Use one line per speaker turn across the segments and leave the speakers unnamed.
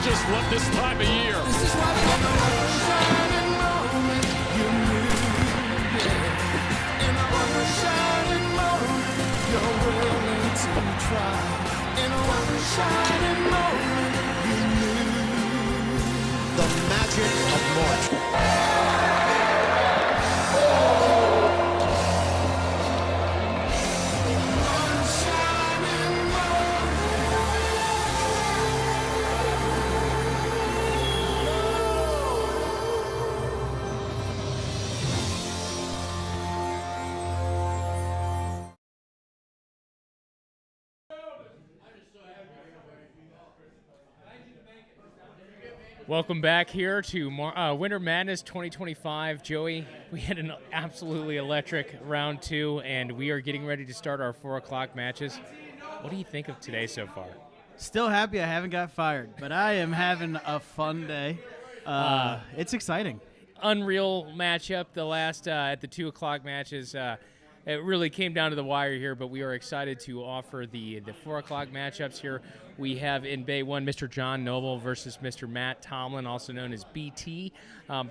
just love this time of year.
This is why we got the shining moment. You knew, yeah. In one shining moment, you're willing to try. In one shining moment, you knew.
The magic of March.
Welcome back here to Winter Madness 2025. Joey, we had an absolutely electric round 2, and we are getting ready to start our 4 o'clock matches. What do you think of today so far?
Still happy I haven't got fired, but I am having a fun day. It's exciting.
Unreal matchup, the last at the 2 o'clock matches. It really came down to the wire here, but we are excited to offer the 4 o'clock matchups here. We have in Bay 1 Mr. John Noble versus Mr. Matt Tomlin, also known as BT.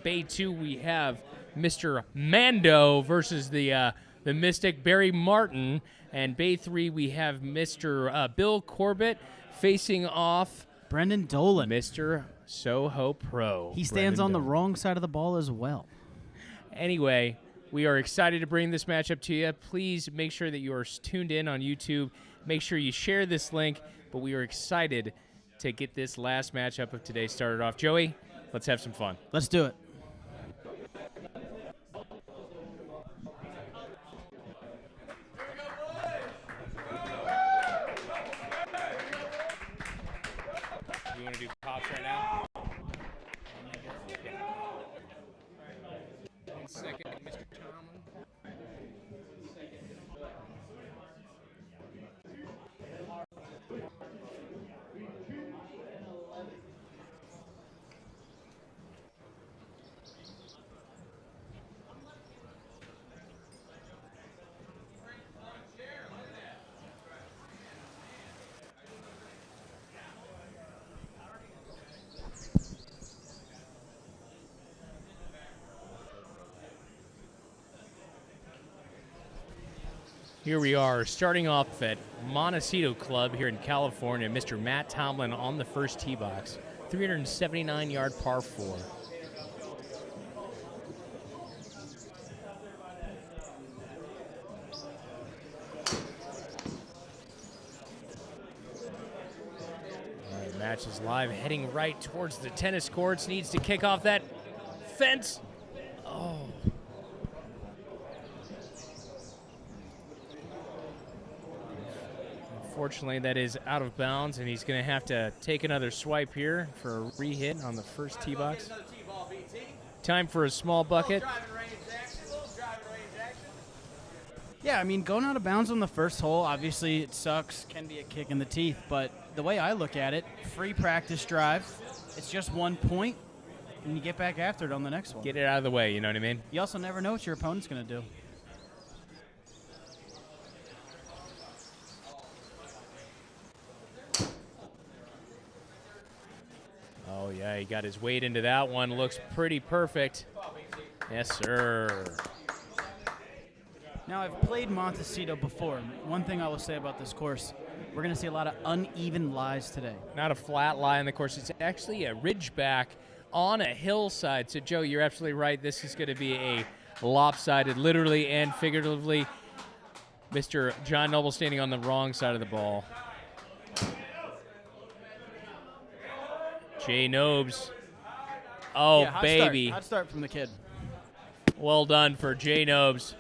Bay 2 we have Mr. Mando versus the Mystic Barry Martin. And Bay 3 we have Mr. Bill Corbett facing off
Brendan Dolan.
Mr. Soho Pro.
He stands on the wrong side of the ball as well.
Anyway, we are excited to bring this matchup to you. Please make sure that you are tuned in on YouTube. Make sure you share this link. But we are excited to get this last matchup of today started off. Joey, let's have some fun.
Let's do it.
You want to do pops right now? Yeah. 1 second, Mr. Tomlin. Here we are, starting off at Montecito Club here in California. Mr. Matt Tomlin on the first tee box, 379-yard par 4. All right, match is live, heading right towards the tennis courts. Needs to kick off that fence. Oh. Unfortunately, that is out of bounds, and he's going to have to take another swipe here for a re-hit on the first tee box. Time for a small bucket.
Yeah, I mean, going out of bounds on the first hole, obviously it sucks, can be a kick in the teeth, but the way I look at it, free practice drive, it's just 1 point, and you get back after it on the next one.
Get it out of the way, you know what I mean?
You also never know what your opponent's going to do.
Oh, yeah, he got his weight into that one. Looks pretty perfect. Yes, sir.
Now, I've played Montecito before. One thing I will say about this course, we're going to see a lot of uneven lies today.
Not a flat lie on the course. It's actually a ridgeback on a hillside. So, Joe, you're absolutely right. This is going to be a lopsided, literally and figuratively. Mr. John Noble standing on the wrong side of the ball. Jay Nobes. Oh,
yeah,
baby.
Hot start from the kid.
Well done for Jay Nobes.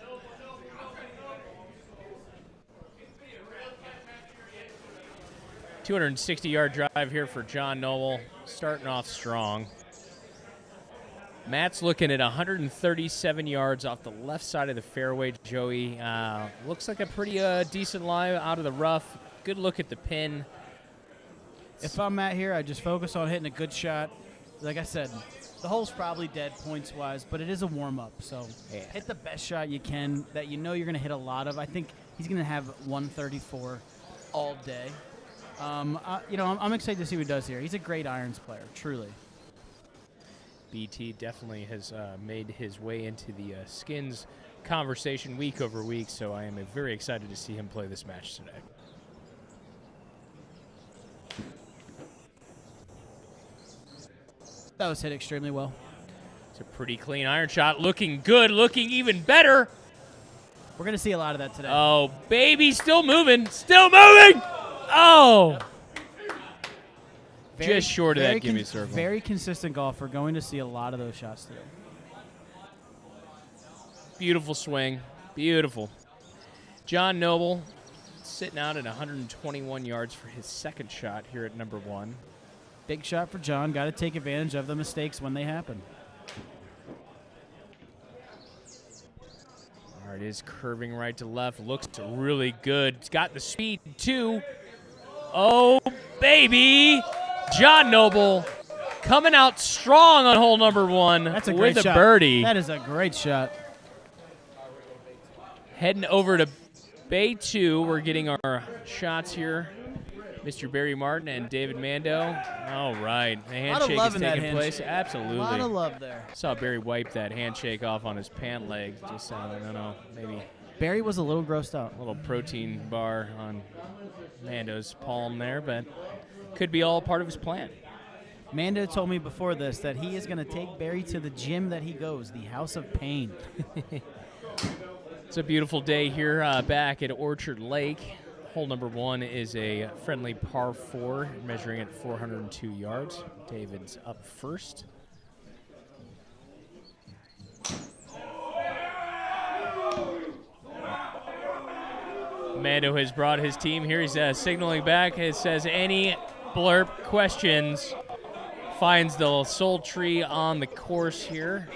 $260-yard drive here for John Noble, starting off strong. Matt's looking at 137 yards off the left side of the fairway, Joey. Looks like a pretty decent lie out of the rough. Good look at the pin.
If I'm Matt here, I just focus on hitting a good shot. Like I said, the hole's probably dead points-wise, but it is a warm-up. So hit the best shot you can that you know you're going to hit a lot of. I think he's going to have 134 all day. I'm excited to see what he does here. He's a great irons player, truly.
BT definitely has made his way into the skins conversation week over week, so I am very excited to see him play this match today.
That was hit extremely well.
It's a pretty clean iron shot. Looking good, looking even better.
We're going to see a lot of that today.
Oh, baby, still moving. Still moving. Oh. Just short of that gimme circle.
Very consistent golf. We're going to see a lot of those shots today.
Beautiful swing. Beautiful. John Noble sitting out at 121 yards for his second shot here at number 1.
Big shot for John. Got to take advantage of the mistakes when they happen.
All right, it is curving right to left. Looks really good. It's got the speed, too. Oh, baby. John Noble coming out strong on hole number 1
That's a great
with
shot.
a birdie.
That is a great shot.
Heading over to Bay 2. We're getting our shots here. Mr. Barry Martin and David Mando. All right. The handshake is taking place. Absolutely.
A lot of love there.
Saw Barry wipe that handshake off on his pant leg. Just, I don't know, maybe
Barry was a little grossed out.
a little protein bar on Mando's palm there, but could be all part of his plan.
Mando told me before this that he is going to take Barry to the gym that he goes, the House of Pain.
It's a beautiful day here back at Orchard Lake. Hole number 1 is a friendly par 4, measuring at 402 yards. David's up first. Mando has brought his team here. He's signaling back. It says any blurb questions. Finds the soul tree on the course here.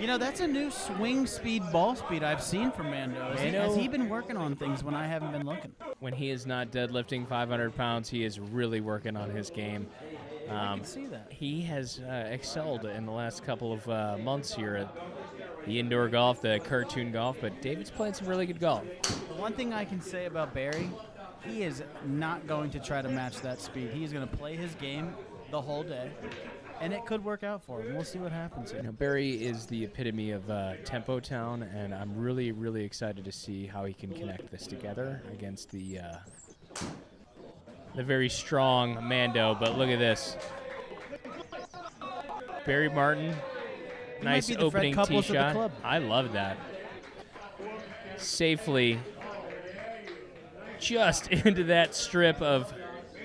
You know, that's a new swing speed, ball speed I've seen from Mando. Has he been working on things when I haven't been looking?
When he is not deadlifting 500 pounds, he is really working on his game.
I can see that.
He has excelled in the last couple of months here at the indoor golf, the cartoon golf, but David's playing some really good golf.
One thing I can say about Barry, he is not going to try to match that speed. He's going to play his game the whole day, and it could work out for him. We'll see what happens here.
You know, Barry is the epitome of Tempo Town, and I'm really, really excited to see how he can connect this together against the very strong Mando. But look at this. Barry Martin, nice opening tee shot. I love that. Safely just into that strip of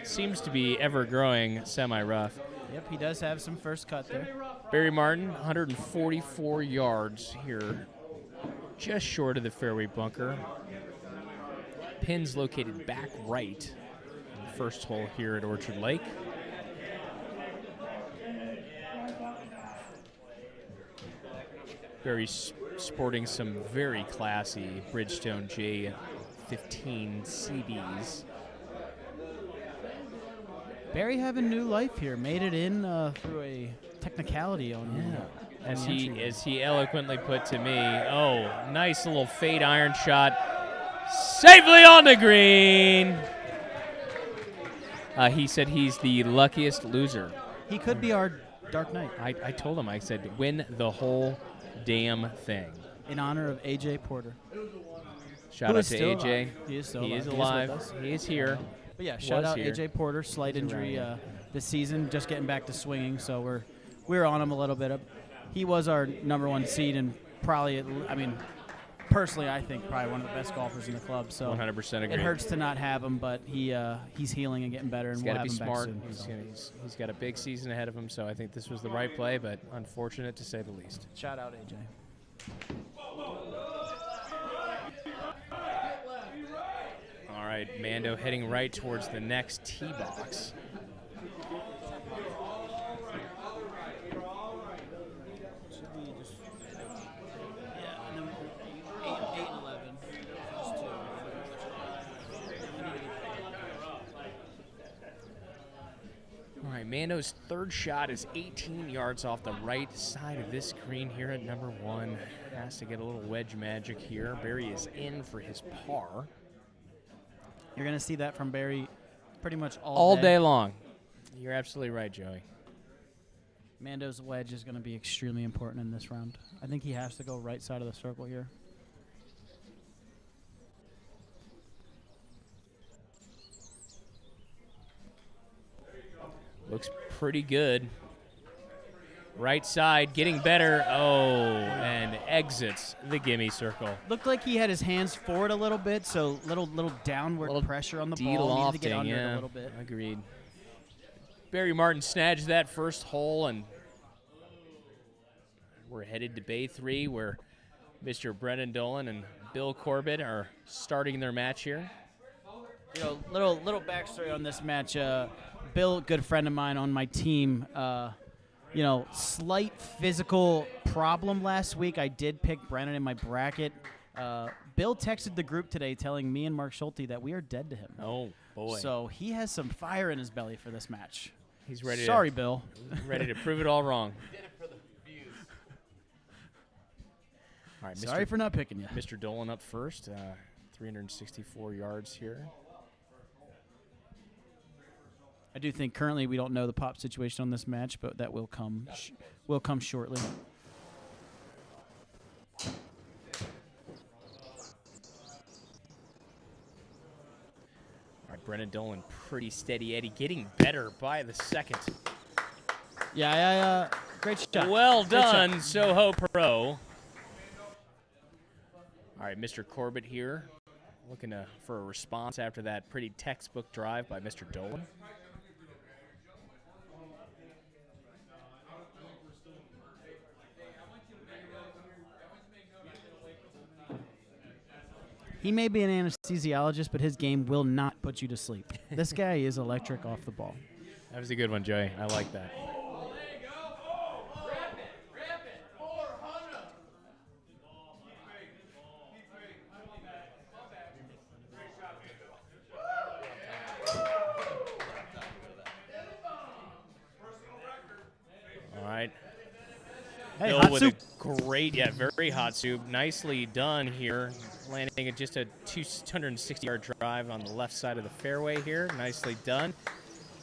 seems to be ever-growing semi-rough.
Yep, he does have some first cut there.
Barry Martin, 144 yards here, just short of the fairway bunker. Pins located back right in the first hole here at Orchard Lake. Barry's sporting some very classy Bridgestone J15 CBs.
Barry having new life here. Made it in through a technicality on
As he eloquently put to me, oh, nice little fade iron shot. Safely on the green. He said he's the luckiest loser.
He could be our Dark Knight.
I told him, I said, win the whole damn thing.
In honor of A.J. Porter.
Shout out to AJ.
Alive. He is still alive.
He is alive. He is here.
But yeah, shout out
here.
AJ Porter, slight injury this season, just getting back to swinging, so we're on him a little bit. He was our number 1 seed and probably, I mean, personally, I think probably one of the best golfers in the club. So
100% agree.
It hurts to not have him, but he's healing and getting better, and we'll have him back soon.
He's got a big season ahead of him, so I think this was the right play, but unfortunate to say the least.
Shout out AJ.
All right, Mando heading right towards the next tee box. All right, Mando's third shot is 18 yards off the right side of this green here at number 1. Has to get a little wedge magic here. Barry is in for his par.
You're going to see that from Barry pretty much
All day long. You're absolutely right, Joey.
Mando's wedge is going to be extremely important in this round. I think he has to go right side of the circle here.
Looks pretty good. Right side, getting better. Oh, and exits the gimme circle.
Looked like he had his hands forward a little bit, so little downward
Little
pressure on the ball. Needed to get
de-lofting,
under it
yeah.
a little bit.
Agreed. Barry Martin snatched that first hole, and we're headed to Bay 3, where Mr. Brennan Dolan and Bill Corbett are starting their match here.
You know, little backstory on this match. Bill, good friend of mine on my team. Slight physical problem last week. I did pick Brennan in my bracket. Bill texted the group today telling me and Mark Schulte that we are dead to him.
Oh, boy.
So he has some fire in his belly for this match.
He's ready.
Sorry, Bill.
Ready to prove it all wrong. All right,
Sorry for not picking you.
Mr. Dolan up first. 364 yards here.
I do think currently we don't know the pop situation on this match, but that will come shortly.
All right, Brennan Dolan, pretty steady Eddie, getting better by the second.
Yeah, great shot.
Well
Great shot.
done, Soho Pro. All right, Mr. Corbett here, looking for a response after that pretty textbook drive by Mr. Dolan.
He may be an anesthesiologist, but his game will not put you to sleep. This guy is electric off the ball.
That was a good one, Joey. I like that. All right.
Hey,
Bill
hot
with
soup.
a great, very hot soup. Nicely done here. Landing at just a 260-yard drive on the left side of the fairway here. Nicely done.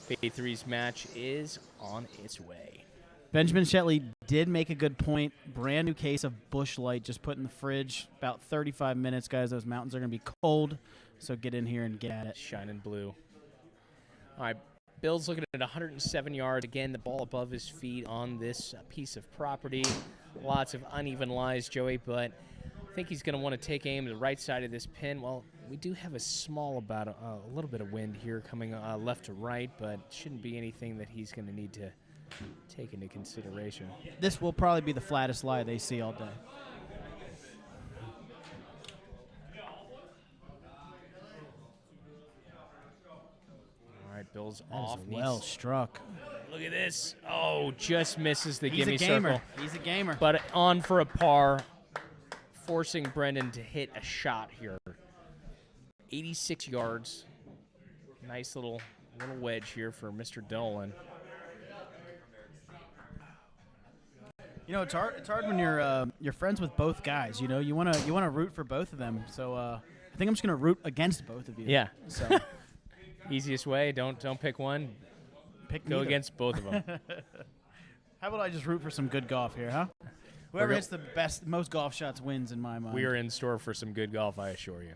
Bay 3's match is on its way.
Benjamin Shetley did make a good point. Brand new case of Busch Light just put in the fridge. About 35 minutes, guys. Those mountains are going to be cold, so get in here and get at it.
Shining blue. All right, Bill's looking at 107 yards. Again, the ball above his feet on this piece of property. Lots of uneven lies, Joey, but I think he's going to want to take aim to the right side of this pin. Well, we do have a little bit of wind here coming left to right, but it shouldn't be anything that he's going to need to take into consideration.
This will probably be the flattest lie they see all day.
All right, Bill's
That
off.
is well struck.
Look at this. Oh, just misses the
He's
gimme
a gamer.
circle.
He's a gamer.
But on for a par, forcing Brendan to hit a shot here. 86 yards. Nice little wedge here for Mr. Dolan.
You know, it's hard when you're friends with both guys. You know, you wanna root for both of them. So I think I'm just gonna root against both of you.
Yeah.
So
Easiest way, don't pick one. Go
neither.
against both of them.
How about I just root for some good golf here, huh? Whoever hits the most golf shots wins in my mind.
We are in store for some good golf, I assure you.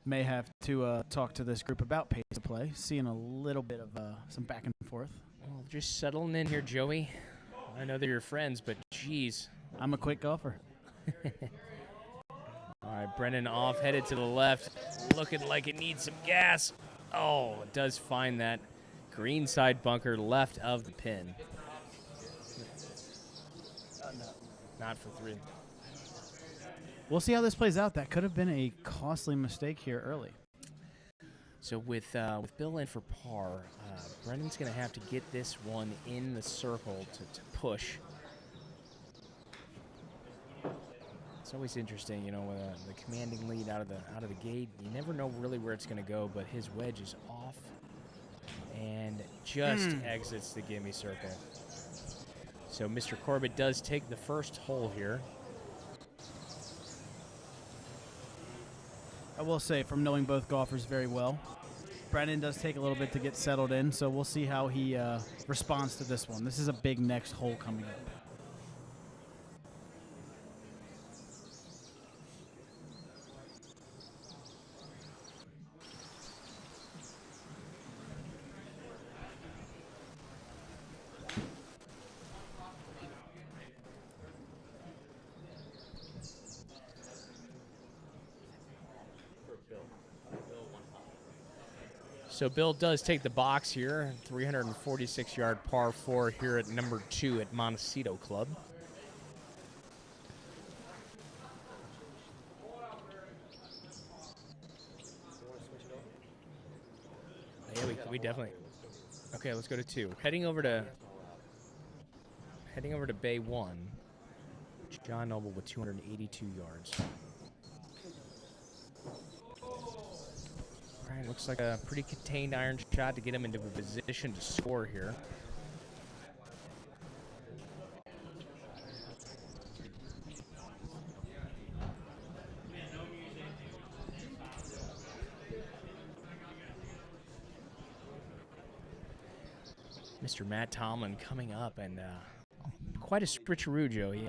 May have to talk to this group about pace of play. Seeing a little bit of some back and forth.
Well, just settling in here, Joey. I know they're your friends, but geez.
I'm a quick golfer.
All right, Brennan off, headed to the left, looking like it needs some gas. Oh, it does find that green side bunker left of the pin. Not for three.
We'll see how this plays out. That could have been a costly mistake here early.
So with Bill in for par, Brennan's going to have to get this one in the circle to push. It's always interesting, you know, with the commanding lead out of the gate. You never know really where it's going to go, but his wedge is off and just exits the gimme circle. So Mr. Corbett does take the first hole here.
I will say, from knowing both golfers very well, Brennan does take a little bit to get settled in, so we'll see how he responds to this one. This is a big next hole coming up.
So Bill does take the box here, 346-yard par 4 here at number 2 at Montecito Club. Yeah, we definitely. Okay, let's go to 2. Heading over to Bay 1. John Noble with 282 yards. All right, looks like a pretty contained iron shot to get him into a position to score here. Mr. Matt Tomlin coming up, and quite a switcheroo, Joey.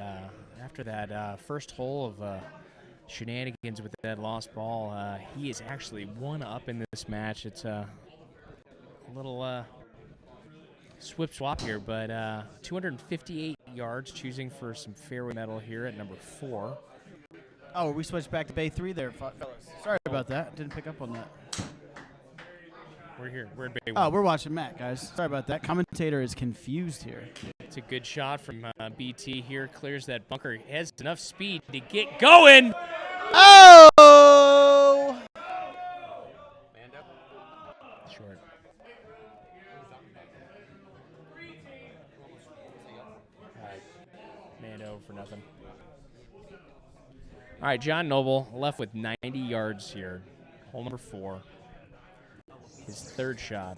After that first hole of shenanigans with that lost ball, he is actually 1 up in this match. It's a little swip swap here, but 258 yards, choosing for some fairway metal here at number 4.
Oh, we switched back to Bay 3 there, fellas. Sorry about that. Didn't pick up on that.
We're here. We're in Bay 1.
Oh, we're watching Matt, guys. Sorry about that. Commentator is confused here.
It's a good shot from BT here. Clears that bunker. He has enough speed to get going.
Oh!
Mando. Short. Mando for nothing. All right, John Noble left with 90 yards here. Hole number 4. His 3rd shot.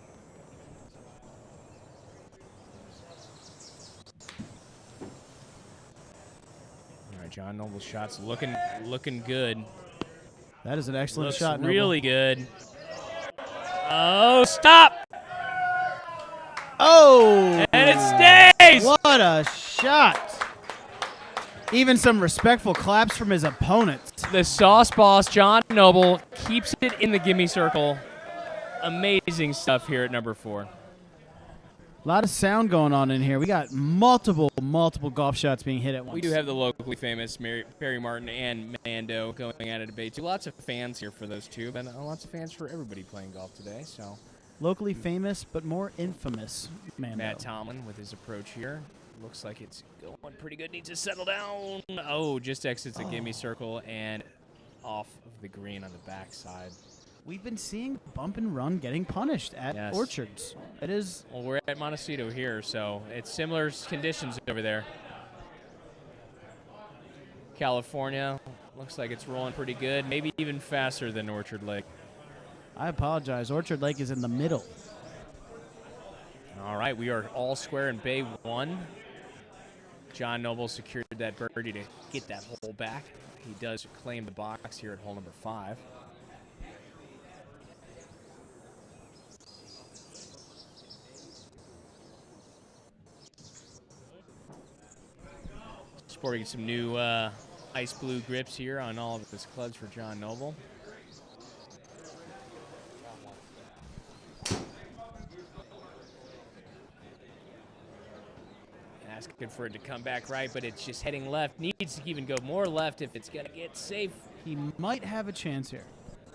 All right, John Noble's shot's looking good.
That is an excellent
Looks
shot, Noble.
really good. Oh, stop!
Oh!
And it stays!
What a shot! Even some respectful claps from his opponents.
The sauce boss, John Noble, keeps it in the gimme circle. Amazing stuff here at number 4.
A lot of sound going on in here. We got multiple golf shots being hit at once.
We do have the locally famous Barry Martin and Mando going at it a debate too. Lots of fans here for those two, but lots of fans for everybody playing golf today. So
locally famous, but more infamous Mando.
Matt Tomlin with his approach here. Looks like it's going pretty good. Needs to settle down. Oh, just exits the gimme circle and off of the green on the backside.
We've been seeing bump and run getting punished at Orchards. It is.
Well, we're at Montecito here, so it's similar conditions over there. California looks like it's rolling pretty good, maybe even faster than Orchard Lake.
I apologize. Orchard Lake is in the middle.
All right, we are all square in Bay 1. John Noble secured that birdie to get that hole back. He does claim the box here at hole number 5. Sporting some new ice blue grips here on all of his clubs for John Noble. Asking for it to come back right, but it's just heading left. Needs to even go more left if it's going to get safe.
He might have a chance here.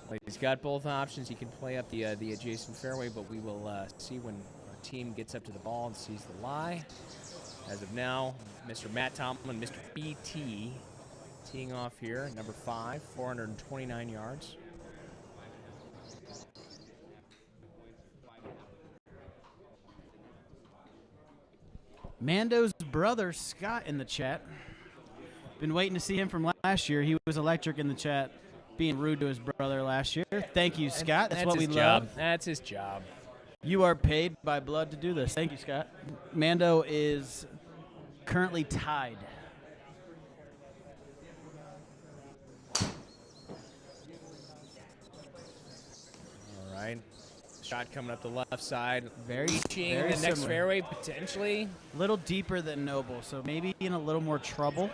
Well, he's got both options. He can play up the adjacent fairway, but we will see when our team gets up to the ball and sees the lie. As of now, Mr. Matt Tomlin, Mr. BT, teeing off here, number 5, 429 yards.
Mando's brother, Scott, in the chat. Been waiting to see him from last year. He was electric in the chat, being rude to his brother last year. Thank you, Scott. That's what we love.
That's his job.
You are paid by blood to do this. Thank you, Scott. Mando is currently tied.
right? Shot coming up the left side.
Very
Reaching
very
the next
similar.
fairway, potentially.
A little deeper than Noble, so maybe in a little more trouble.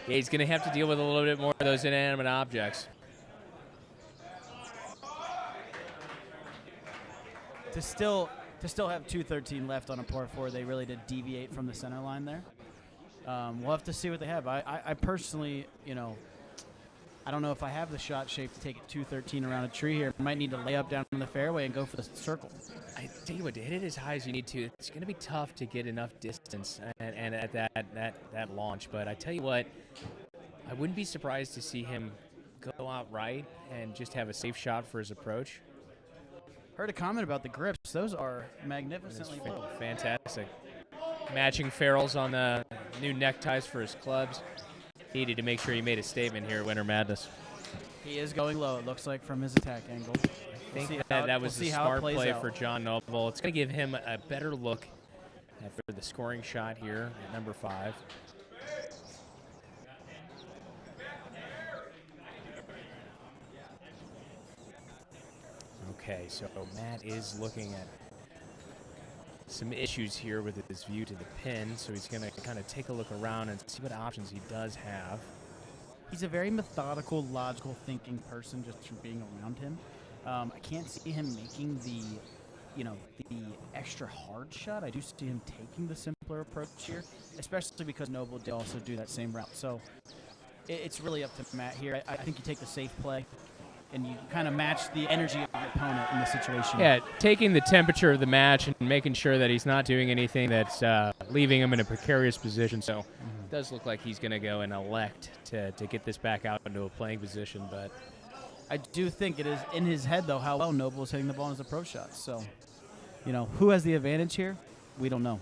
Yeah, he's going to have to deal with a little bit more of those inanimate objects.
To still have 213 left on a par 4, they really did deviate from the center line there. We'll have to see what they have. I personally, I don't know if I have the shot shape to take it 213 around a tree here. I might need to lay up down in the fairway and go for the circle.
I tell you what, to hit it as high as you need to, it's going to be tough to get enough distance and at that launch. But I tell you what, I wouldn't be surprised to see him go out right and just have a safe shot for his approach.
Heard a comment about the grips. Those are magnificently low.
Fantastic. Matching ferrules on the new neckties for his clubs. Needed to make sure he made a statement here at Winter Madness.
He is going low, it looks like, from his attack angle.
I think that was a smart play for John Noble. It's going to give him a better look for the scoring shot here at number 5. Okay, so Matt is looking at some issues here with his view to the pin, so he's going to kind of take a look around and see what options he does have.
He's a very methodical, logical thinking person just from being around him. I can't see him making the extra hard shot. I do see him taking the simpler approach here, especially because Noble did also do that same route. So it's really up to Matt here. I think you take the safe play, and you kind of match the energy of your opponent in this situation.
Yeah, taking the temperature of the match and making sure that he's not doing anything that's leaving him in a precarious position. So it does look like he's going to go and elect to get this back out into a playing position. But
I do think it is in his head, though, how well Noble is hitting the ball in his approach shots. So, who has the advantage here? We don't know.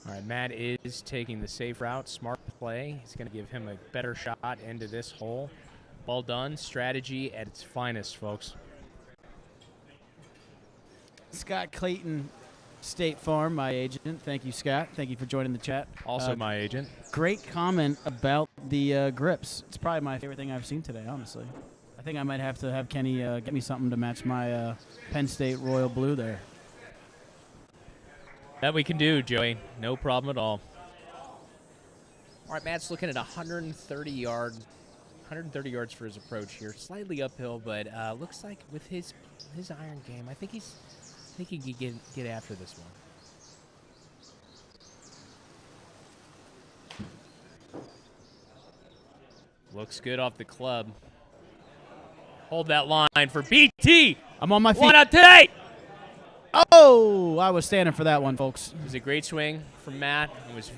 all right, Matt is taking the safe route, smart play. He's going to give him a better shot into this hole. Well done, strategy at its finest, folks.
Scott Clayton, State Farm, my agent. Thank you, Scott. Thank you for joining the chat.
Also my agent.
Great comment about the grips. It's probably my favorite thing I've seen today, honestly. I think I might have to have Kenny get me something to match my Penn State Royal Blue there.
That we can do, Joey. No problem at all. All right, Matt's looking at 130 yards for his approach here. Slightly uphill, but looks like with his iron game, I think he can get after this one. Looks good off the club. Hold that line for BT.
I'm on my feet.
What a day!
Oh, I was standing for that one, folks.
It was a great swing from Matt. It was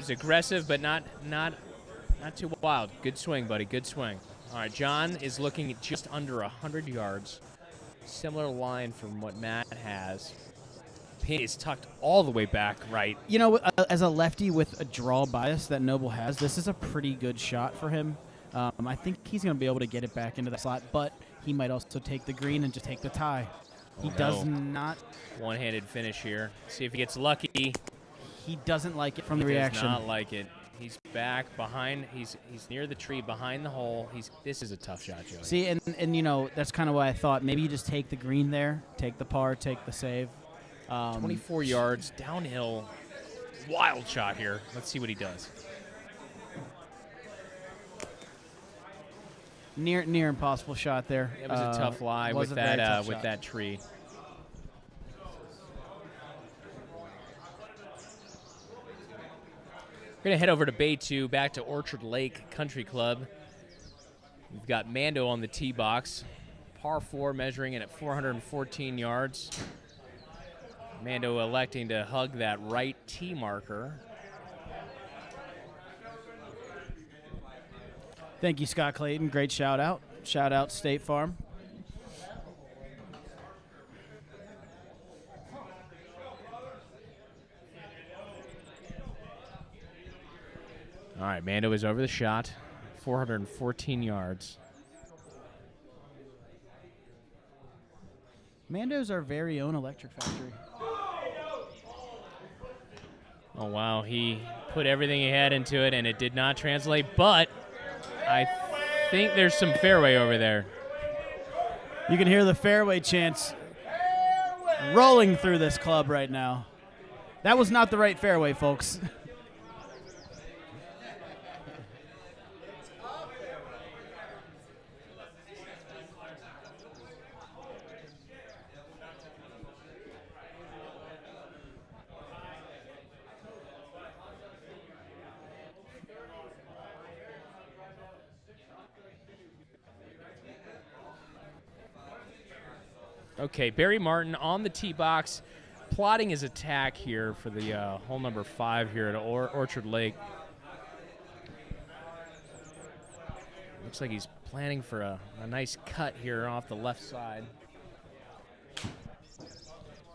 aggressive, but not too wild. Good swing, buddy. Good swing. All right, John is looking at just under 100 yards. Similar line from what Matt has. Pin is tucked all the way back right.
As a lefty with a draw bias that Noble has, this is a pretty good shot for him. I think he's going to be able to get it back into the slot, but he might also take the green and just take the tie. He does not.
One-handed finish here. See if he gets lucky.
He doesn't like it from the
He
reaction.
does not like it. He's back behind. He's near the tree behind the hole. This is a tough shot, Joey.
See, and that's kind of why I thought maybe you just take the green there, take the par, take the save.
24 yards downhill. Wild shot here. Let's see what he does.
Near impossible shot there.
It was a tough lie with that tree. We're going to head over to Bay 2, back to Orchard Lake Country Club. We've got Mando on the tee box. Par 4 measuring in at 414 yards. Mando electing to hug that right tee marker.
Thank you, Scott Clayton. Great shout out. Shout out State Farm.
All right, Mando is over the shot. 414 yards.
Mando's our very own electric factory.
Oh, wow. He put everything he had into it, and it did not translate. But I think there's some fairway over there.
You can hear the fairway chants rolling through this club right now. That was not the right fairway, folks.
Okay, Barry Martin on the tee box, plotting his attack here for the hole number 5 here at Orchard Lake. Looks like he's planning for a nice cut here off the left side.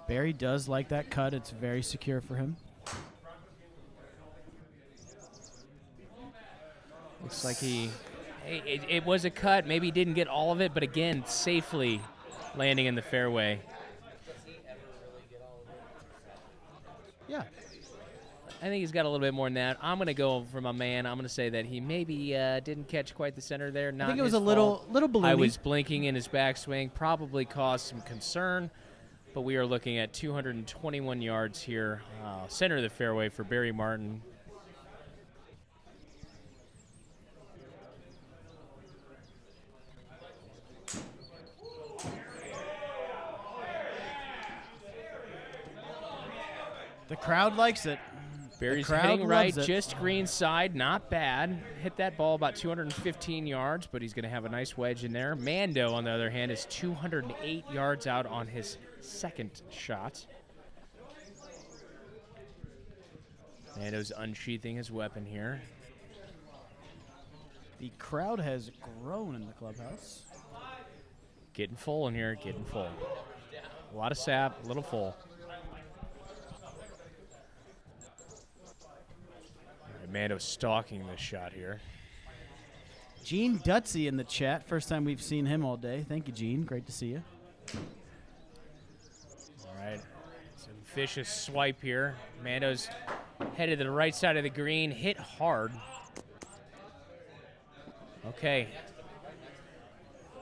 Barry does like that cut. It's very secure for him.
Looks like it was a cut. Maybe he didn't get all of it, but again, safely landing in the fairway.
Yeah.
I think he's got a little bit more than that. I'm going to go for my man. I'm going to say that he maybe didn't catch quite the center there. Not
I think it was
his
a little
fault.
balloony.
I was blinking in his backswing. Probably caused some concern. But we are looking at 221 yards here. Center of the fairway for Barry Martin.
The crowd likes it.
Barry's
crowd
hitting right,
loves it.
just green side, not bad. Hit that ball about 215 yards, but he's going to have a nice wedge in there. Mando, on the other hand, is 208 yards out on his second shot. Mando's unsheathing his weapon here.
The crowd has grown in the clubhouse.
Getting full in here, getting full. A lot of sap, a little full. Mando stalking this shot here.
Gene Dutsy in the chat. First time we've seen him all day. Thank you, Gene. Great to see you.
All right. Some vicious swipe here. Mando's headed to the right side of the green. Hit hard. Okay.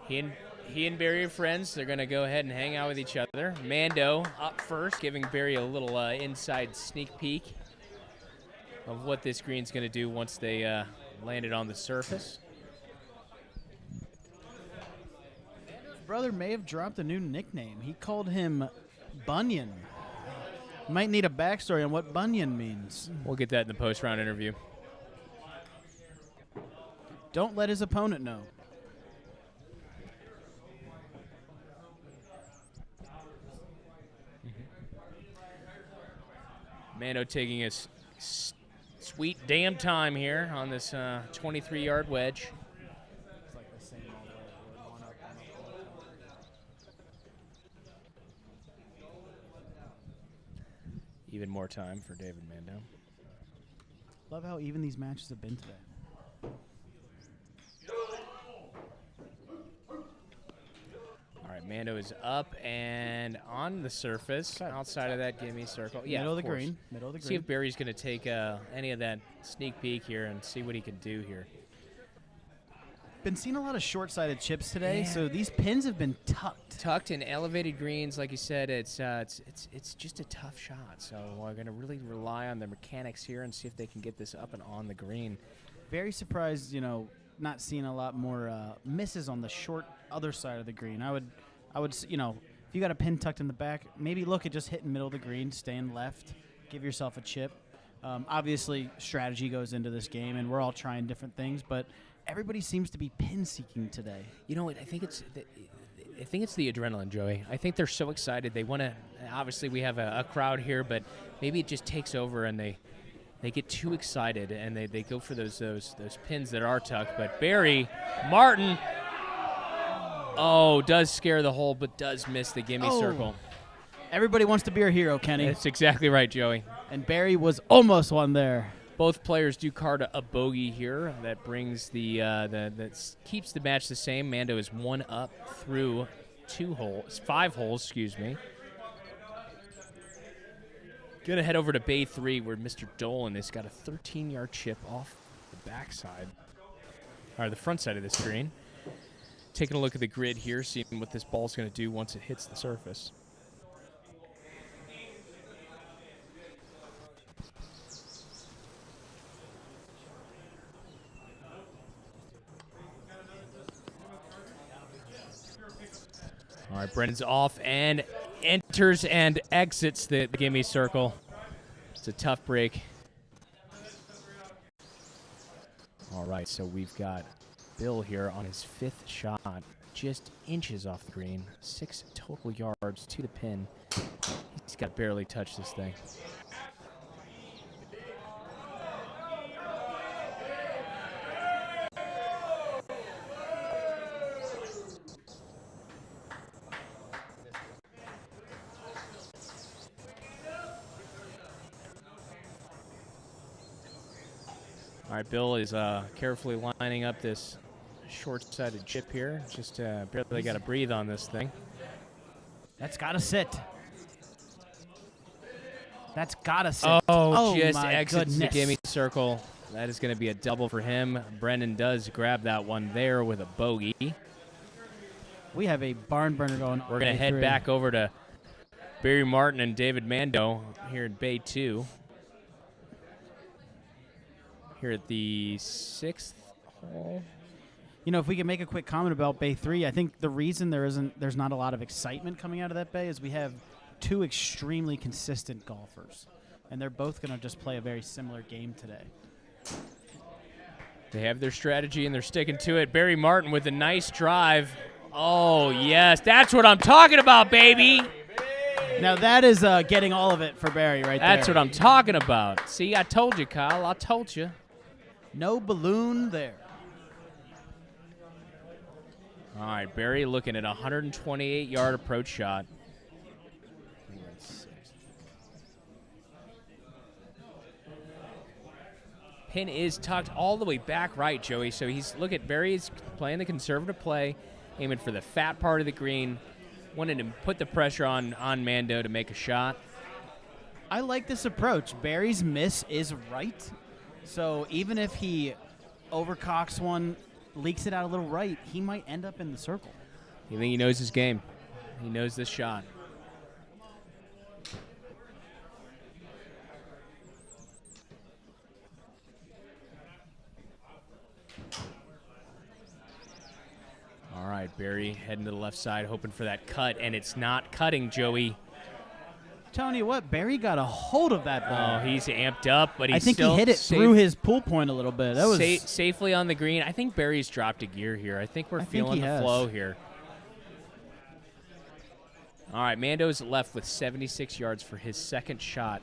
He and Barry are friends. They're going to go ahead and hang out with each other. Mando up first, giving Barry a little inside sneak peek of what this green's going to do once they land it on the surface.
His brother may have dropped a new nickname. He called him Bunyan. Might need a backstory on what Bunyan means.
We'll get that in the post-round interview.
Don't let his opponent know.
Mando taking his sweet damn time here on this 23-yard wedge. Even more time for David Mando.
Love how even these matches have been today.
All right, Mando is up and on the surface, outside of that gimme circle. Yeah,
Middle of the
course.
green. Middle of the green.
See if Barry's going to take any of that sneak peek here and see what he can do here.
Been seeing a lot of short-sided chips today,
Yeah.
so these pins have been tucked.
Tucked in elevated greens, like you said, it's just a tough shot. So we're going to really rely on the mechanics here and see if they can get this up and on the green.
Very surprised, not seeing a lot more misses on the short other side of the green. I would, if you got a pin tucked in the back, maybe look at just hitting middle of the green, staying left, give yourself a chip. Obviously, strategy goes into this game, and we're all trying different things, but everybody seems to be pin seeking today.
You know what? I think it's the adrenaline, Joey. I think they're so excited. They want to. Obviously, we have a crowd here, but maybe it just takes over and they get too excited and they go for those pins that are tucked. But Barry Martin, does scare the hole, but does miss the gimme circle.
Everybody wants to be a hero, Kenny.
That's exactly right, Joey.
And Barry was almost one there.
Both players do card a bogey here. That brings keeps the match the same. Mando is one up through 5 holes, excuse me. Gonna head over to Bay 3 where Mr. Dolan has got a 13-yard chip off the backside, or the front side of this green. Taking a look at the grid here, seeing what this ball's gonna do once it hits the surface. All right, Brennan's off and enters and exits the gimme circle. It's a tough break. All right, so we've got Bill here on his 5th shot, just inches off the green, 6 total yards to the pin. He's got to barely touch this thing. All right, Bill is carefully lining up this short-sided chip here. Just barely got to breathe on this thing.
That's got to sit. That's got to sit.
Oh, just
my
exits
goodness.
the gimme circle. That is going to be a double for him. Brennan does grab that one there with a bogey.
We have a barn burner going.
We're going to head back over to Barry Martin and David Mando here in Bay 2. Here at the 6th hole.
You know, if we can make a quick comment about Bay 3, I think the reason there's not a lot of excitement coming out of that bay is we have 2 extremely consistent golfers, and they're both going to just play a very similar game today.
They have their strategy, and they're sticking to it. Barry Martin with a nice drive. Oh, yes. That's what I'm talking about, baby.
Now, that is getting all of it for Barry right there.
That's what I'm talking about. See, I told you, Kyle. I told you.
No balloon there.
All right, Barry looking at a 128-yard approach shot. Pin is tucked all the way back right, Joey. So look at Barry's playing the conservative play, aiming for the fat part of the green, wanted to put the pressure on Mando to make a shot.
I like this approach. Barry's miss is right. So even if he overcocks one, leaks it out a little right, he might end up in the circle.
You think he knows his game? He knows this shot. All right, Barry heading to the left side, hoping for that cut, and it's not cutting, Joey.
Telling you what, Barry got a hold of that ball.
Oh, he's amped up, but he's
I think
still
he hit it through his pull point a little bit. That was
safely on the green. I think Barry's dropped a gear here. I think we're feeling the flow here. All right, Mando's left with 76 yards for his 2nd shot.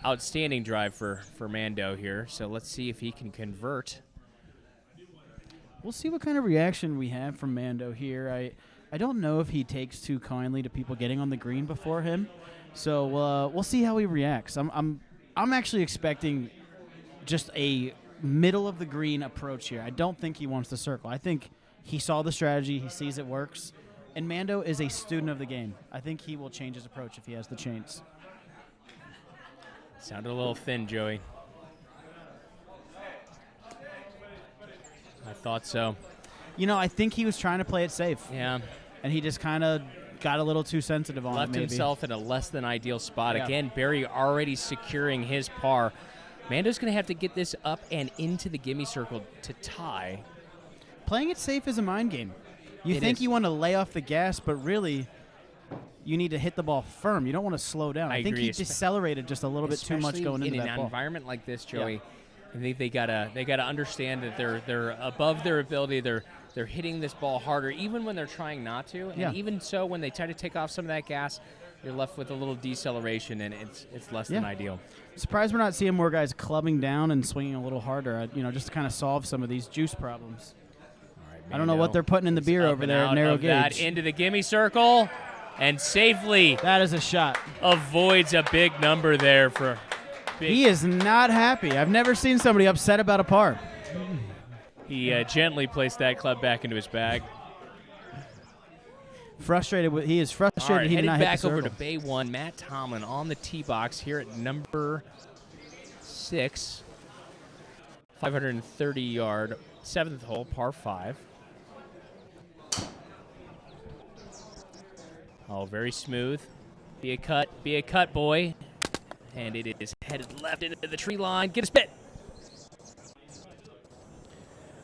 Outstanding drive for Mando here. So let's see if he can convert.
We'll see what kind of reaction we have from Mando here. I don't know if he takes too kindly to people getting on the green before him. So we'll see how he reacts. I'm actually expecting just a middle of the green approach here. I don't think he wants to circle. I think he saw the strategy. He sees it works. And Mando is a student of the game. I think he will change his approach if he has the chance.
Sounded a little thin, Joey. I thought so.
You know, I think he was trying to play it safe.
Yeah.
And he just kind of got a little too sensitive on it,
Left
maybe.
himself in a less than ideal spot.
Yeah.
Again, Barry already securing his par. Mando's going to have to get this up and into the gimme circle to tie.
Playing it safe is a mind game. You
It
think
is.
you want to lay off the gas, but really you need to hit the ball firm. You don't want to slow down. I think
agree,
he decelerated just a little bit too much
Especially
going into
in
that
an
ball.
environment like this, Joey. I think they gotta understand that they're above their ability. They're hitting this ball harder, even when they're trying not to. And
Yeah.
even so, when they try to take off some of that gas, you're left with a little deceleration, and it's less than ideal.
Surprised we're not seeing more guys clubbing down and swinging a little harder, just to kind of solve some of these juice problems.
All right,
I don't know what they're putting in the
is
beer
up
over
and
there
out
at Narrow
of that
Gauge.
into the gimme circle, and safely
That is a shot.
avoids a big number there for big.
He is not happy. I've never seen somebody upset about a par.
He gently placed that club back into his bag.
He is frustrated.
All right,
he did
headed
not hit
back
the
over to
circle.
Bay 1. Matt Tomlin on the tee box here at number 6. 530-yard, 7th hole, par 5. Oh, very smooth. Be a cut, boy. And it is headed left into the tree line. Get a spit.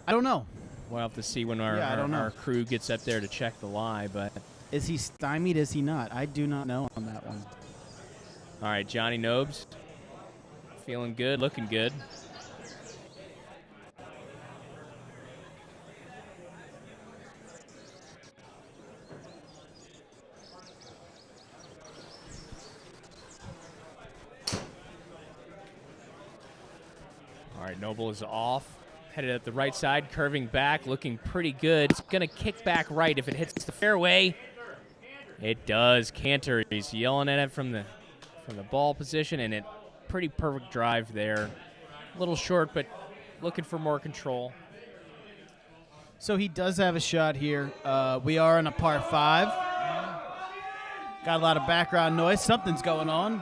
I don't know.
We'll have to see when
I don't know.
our crew gets up there to check the lie, but...
Is he stymied? Is he not? I do not know on that one.
All right, Johnny Nobes. Feeling good, looking good. All right, Noble is off. Headed up the right side, curving back, looking pretty good. It's going to kick back right if it hits the fairway. It does. Cantor, he's yelling at it from the ball position, and it pretty perfect drive there. A little short, but looking for more control.
So he does have a shot here. We are in a par 5. Got a lot of background noise. Something's going on.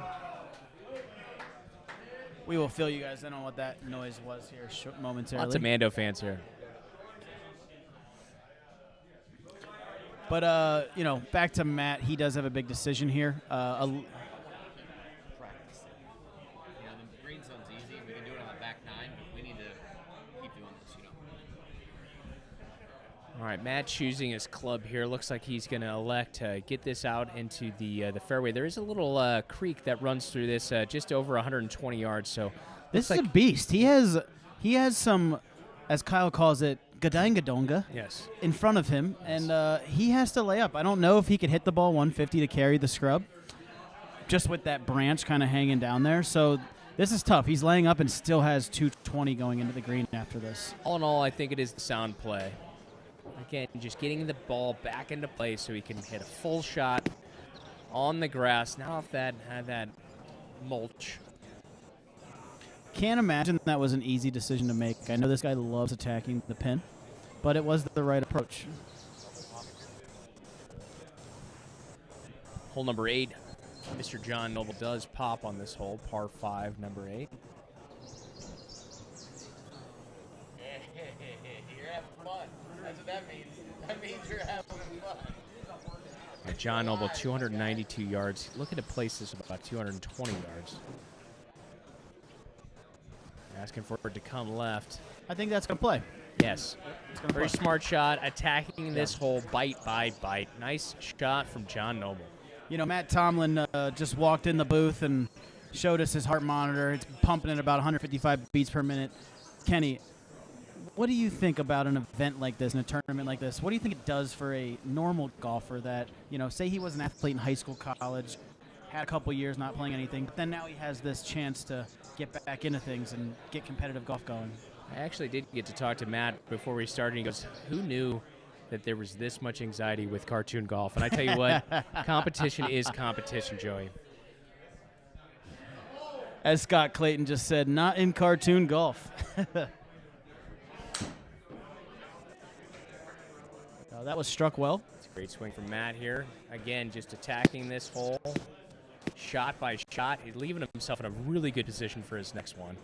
We will fill you guys in on what that noise was here momentarily.
Lots of Mando fans here.
But, back to Matt. He does have a big decision here.
The green zone's easy. We can do it on the back 9, but we need to keep doing this,
All right, Matt choosing his club here. Looks like he's going to elect to get this out into the fairway. There is a little creek that runs through this just over 120 yards. So
this is a beast. He has some, as Kyle calls it, gadangadonga
yes,
in front of him, and he has to lay up. I don't know if he could hit the ball 150 to carry the scrub, just with that branch kind of hanging down there. So this is tough. He's laying up and still has 220 going into the green after this.
all in all, I think it is the sound play. Again, just getting the ball back into play so he can hit a full shot on the grass. Now if that had that mulch.
Can't imagine that was an easy decision to make. I know this guy loves attacking the pin, but it was the right approach.
Hole number 8, Mr. John Noble does pop on this hole, par 5, number 8.
You're having fun. That's what that means. That means you're having fun.
John Noble, 292 yards. Looking to place this about 220 yards. Asking for it to come left.
I think that's going to play.
Yes.
It's gonna
Very
play.
smart shot, attacking this hole bite by bite. Nice shot from John Noble.
Matt Tomlin just walked in the booth and showed us his heart monitor. It's pumping at about 155 beats per minute. Kenny, what do you think about an event like this, and a tournament like this? What do you think it does for a normal golfer that, say he was an athlete in high school, college, had a couple years not playing anything, but then now he has this chance to get back into things and get competitive golf going?
I actually did get to talk to Matt before we started. He goes, who knew that there was this much anxiety with cartoon golf? And I tell you what, competition is competition, Joey.
As Scott Clayton just said, not in cartoon golf. That was struck well.
It's a great swing from Matt here. Again, just attacking this hole, shot by shot. He's leaving himself in a really good position for his next one.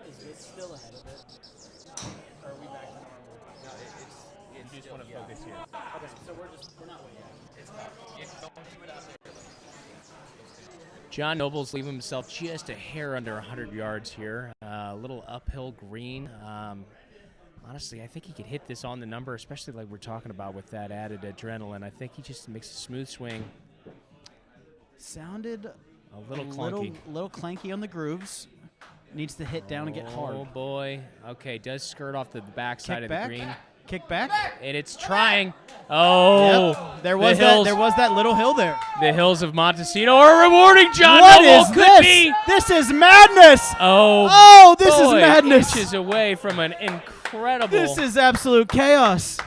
Is it still ahead of it? Or are we back to normal?
No, you just want to focus here.
Okay, so we're not way yet.
John Noble's leaving himself just a hair under 100 yards here. A little uphill green. Honestly, I think he could hit this on the number, especially like we're talking about with that added adrenaline. I think he just makes a smooth swing.
Sounded
A little clunky.
Little clanky on the grooves. Needs to hit down and get hard.
Oh, boy. Okay, does skirt off the backside
Kick
of
back.
the green.
Kick back.
And it's trying. Oh,
Yep. There was that little hill there.
The hills of Montesino are rewarding John
What
Noble.
is
Could
this?
be.
This is madness.
Oh,
this is
boy,
madness.
Inches away from an incredible.
This is absolute chaos.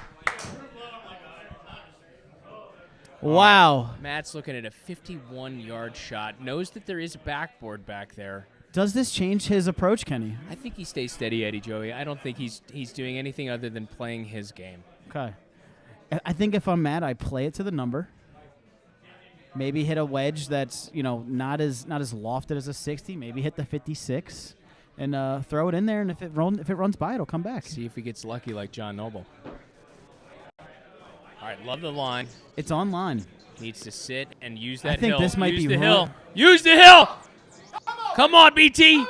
Wow.
Matt's looking at a 51-yard shot. Knows that there is a backboard back there.
Does this change his approach, Kenny?
I think he stays steady, Eddie Joey. I don't think he's doing anything other than playing his game.
Okay. I think if I'm Matt, I play it to the number. Maybe hit a wedge that's not as lofted as a 60. Maybe hit the 56, and throw it in there. And if it runs by, it'll come back.
See if he gets lucky like John Noble. All right, love the line.
It's on line.
Needs to sit and use that
I think
hill.
this might
use
be
the
wrong.
hill. Use the hill. Come on, BT.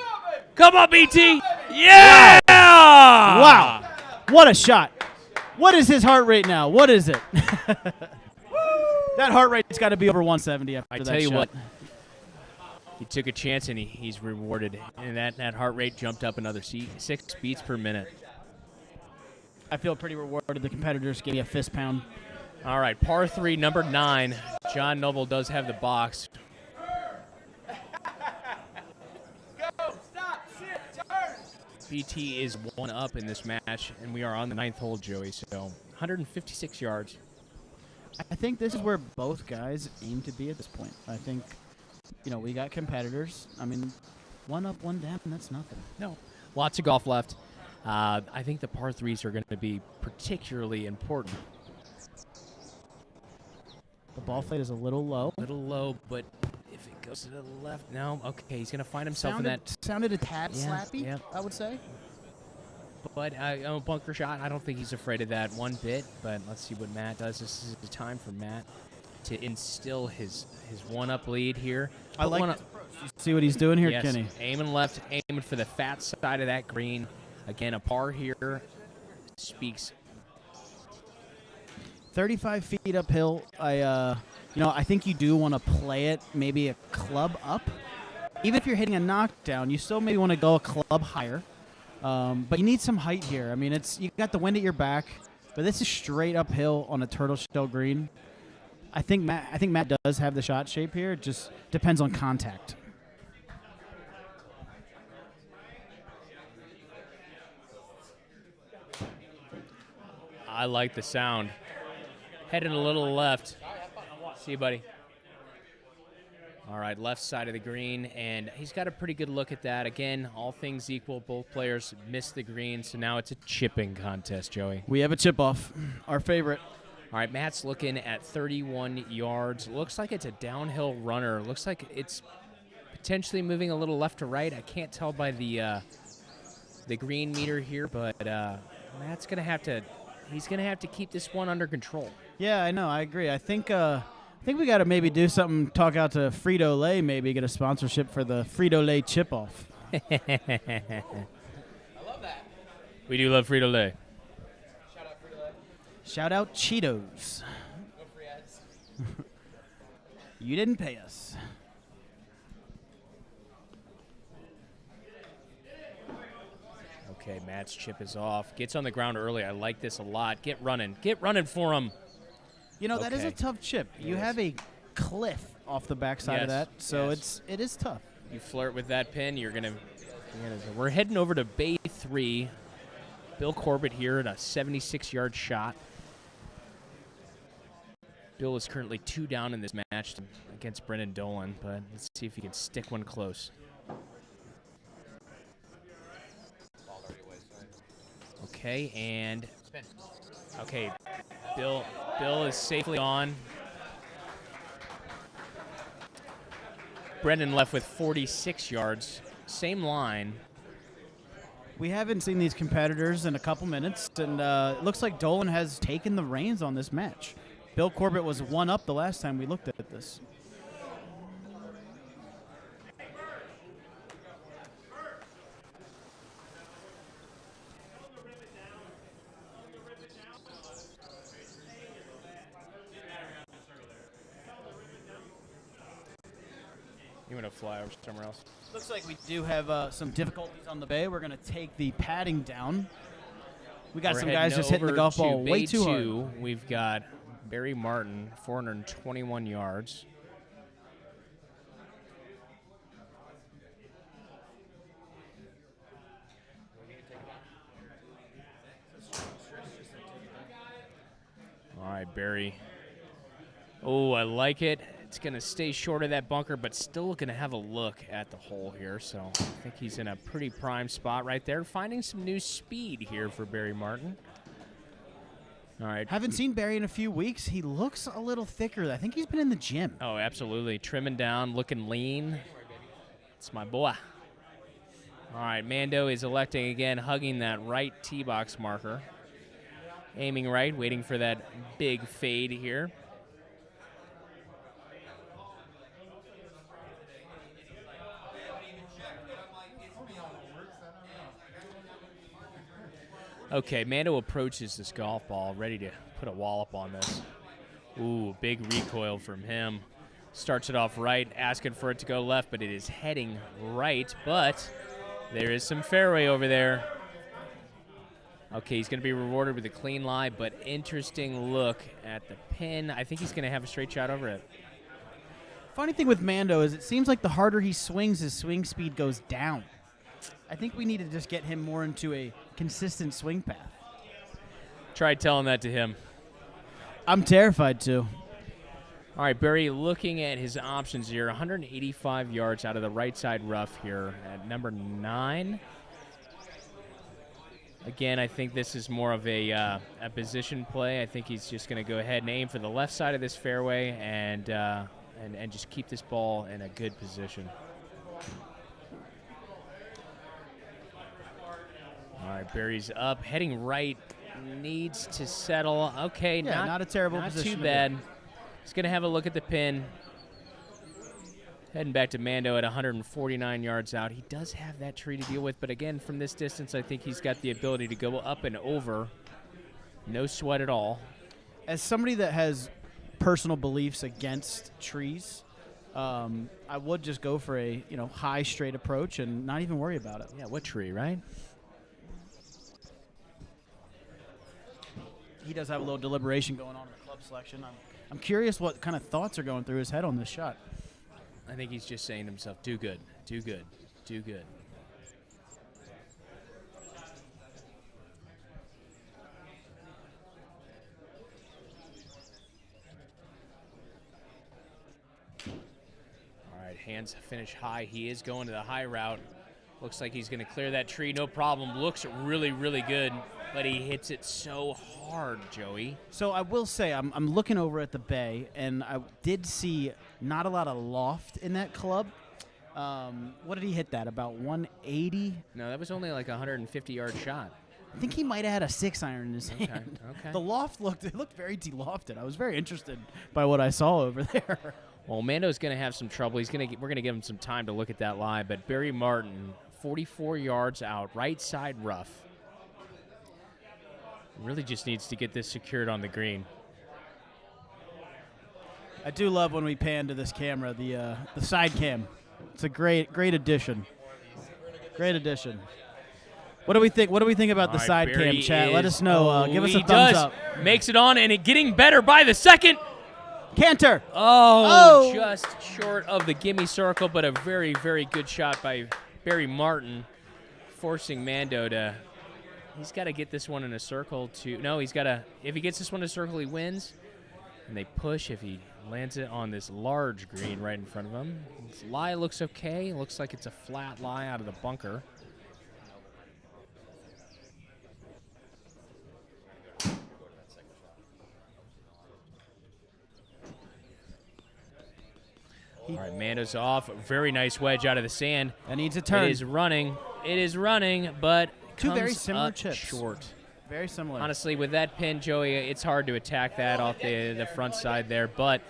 Come on, BT. Yeah!
Wow. What a shot. What is his heart rate now? What is it? That heart rate's got to be over 170 after
I
that
tell you
shot.
what, he took a chance and he's rewarded. And that heart rate jumped up another 6 beats per minute.
I feel pretty rewarded. The competitors gave me a fist pound.
All right, par 3, number 9. John Noble does have the box. BT is 1 up in this match, and we are on the 9th hole, Joey. So 156 yards.
I think this is where both guys aim to be at this point. I think, we got competitors. I mean, 1 up, 1 down, that's nothing.
No, lots of golf left. I think the par 3s are going to be particularly important.
The ball flight is a little low.
A little low, but if it goes to the left, no. Okay, he's going to find himself in that.
Sounded a tad
Yeah,
slappy,
yeah.
I would say.
But a bunker shot, I don't think he's afraid of that one bit. But let's see what Matt does. This is the time for Matt to instill his 1-up lead here.
I
Put
like
one
this
up.
approach. You see what he's doing here,
Yes,
Kenny?
aiming left, aiming for the fat side of that green. Again, a par here speaks.
35 feet uphill. I think you do want to play it maybe a club up. Even if you're hitting a knockdown, you still maybe want to go a club higher. But you need some height here. I mean, you got the wind at your back, but this is straight uphill on a turtle shell green. I think Matt does have the shot shape here. It just depends on contact.
I like the sound. Heading a little left. See you, buddy. All right, left side of the green, and he's got a pretty good look at that. Again, all things equal, both players missed the green, so now it's a chipping contest, Joey.
We have a chip off, our favorite.
All right, Matt's looking at 31 yards. Looks like it's a downhill runner. Looks like it's potentially moving a little left to right. I can't tell by the green meter here, but Matt's gonna have to. He's gonna have to keep this one under control.
Yeah, I know. I agree. I think we got to maybe do something. Talk out to Frito-Lay, maybe get a sponsorship for the Frito-Lay chip off.
I love that.
We do love Frito-Lay.
Shout out Frito-Lay.
Shout out Cheetos.
No free ads.
You didn't pay us.
Okay, Matt's chip is off. Gets on the ground early. I like this a lot. Get running. Get running for him.
That is
Okay.
a tough chip. You
It
have a cliff off the backside of
Yes,
that, so
yes.
it is tough.
You flirt with that pin, you're gonna. We're heading over to Bay 3. Bill Corbett here at a 76-yard shot. Bill is currently 2 down in this match against Brendan Dolan, but let's see if he can stick one close. Okay, and
Spin.
okay, Bill is safely on. Brendan left with 46 yards. Same line.
We haven't seen these competitors in a couple minutes, and it looks like Dolan has taken the reins on this match. Bill Corbett was 1 up the last time we looked at this.
You want to fly over somewhere else?
Looks like we do have some difficulties on the bay. We're going to take the padding down. We got
We're
some guys
heading
just hitting the
over
golf
to
ball way
Bay
too
2.
hard.
We've got Barry Martin, 421 yards. All right, Barry. Oh, I like it. It's going to stay short of that bunker, but still going to have a look at the hole here. So I think he's in a pretty prime spot right there. Finding some new speed here for Barry Martin. All right.
Haven't seen Barry in a few weeks. He looks a little thicker. I think he's been in the gym.
Oh, absolutely. Trimming down, looking lean. It's my boy. All right, Mando is electing again, hugging that right tee box marker. Aiming right, waiting for that big fade here. Okay, Mando approaches this golf ball, ready to put a wallop on this. Ooh, big recoil from him. Starts it off right, asking for it to go left, but it is heading right. But there is some fairway over there. Okay, he's going to be rewarded with a clean lie, but interesting look at the pin. I think he's going to have a straight shot over it.
Funny thing with Mando is it seems like the harder he swings, his swing speed goes down. I think we need to just get him more into a consistent swing path.
Tried telling that to him.
I'm terrified too.
All right, Barry looking at his options here. 185 yards out of the right side rough here at number 9. Again, I think this is more of a position play. I think he's just going to go ahead and aim for the left side of this fairway and just keep this ball in a good position. All right, Barry's up, heading right, needs to settle. Okay,
Yeah, not a terrible
not
position
too
to
bad.
be.
He's going to have a look at the pin. Heading back to Mando at 149 yards out. He does have that tree to deal with, but again, from this distance, I think he's got the ability to go up and over. No sweat at all.
As somebody that has personal beliefs against trees, I would just go for a high straight approach and not even worry about it.
Yeah, what tree, right?
He does have a little deliberation going on in the club selection. I'm curious what kind of thoughts are going through his head on this shot.
I think he's just saying to himself, do good, do good, do good. All right, hands finish high. He is going to the high route. Looks like he's going to clear that tree, no problem. Looks really, really good, but he hits it so hard, Joey.
So I will say I'm looking over at the bay, and I did see not a lot of loft in that club. What did he hit that, about 180?
No, that was only like a 150-yard shot.
I think he might have had a 6-iron in his hand.
Okay.
The loft looked very de-lofted. I was very interested by what I saw over there.
Well, Mando's going to have some trouble. We're going to give him some time to look at that lie, but Barry Martin, 44 yards out, right side rough. Really just needs to get this secured on the green.
I do love when we pan to this camera, the side cam. It's a great addition. Great addition. What do we think? What do we think about the side
Barry
cam, chat? Let us know. Give us a
he
thumbs
does.
up.
Makes it on, and it getting better by the second.
Canter.
Oh, just short of the gimme circle, but a very, very good shot by Barry Martin, forcing Mando to. He's got to get this one in a circle to. No, he's got to. If he gets this one in a circle, he wins. And they push if he lands it on this large green right in front of him. This lie looks okay. Looks like it's a flat lie out of the bunker. All right, Mando's off. Very nice wedge out of the sand.
That needs a turn.
It is running. It is running, but
Two
comes
very similar
up
chips.
short.
Very similar.
Honestly, with that pin, Joey, it's hard to attack that off the front side there. But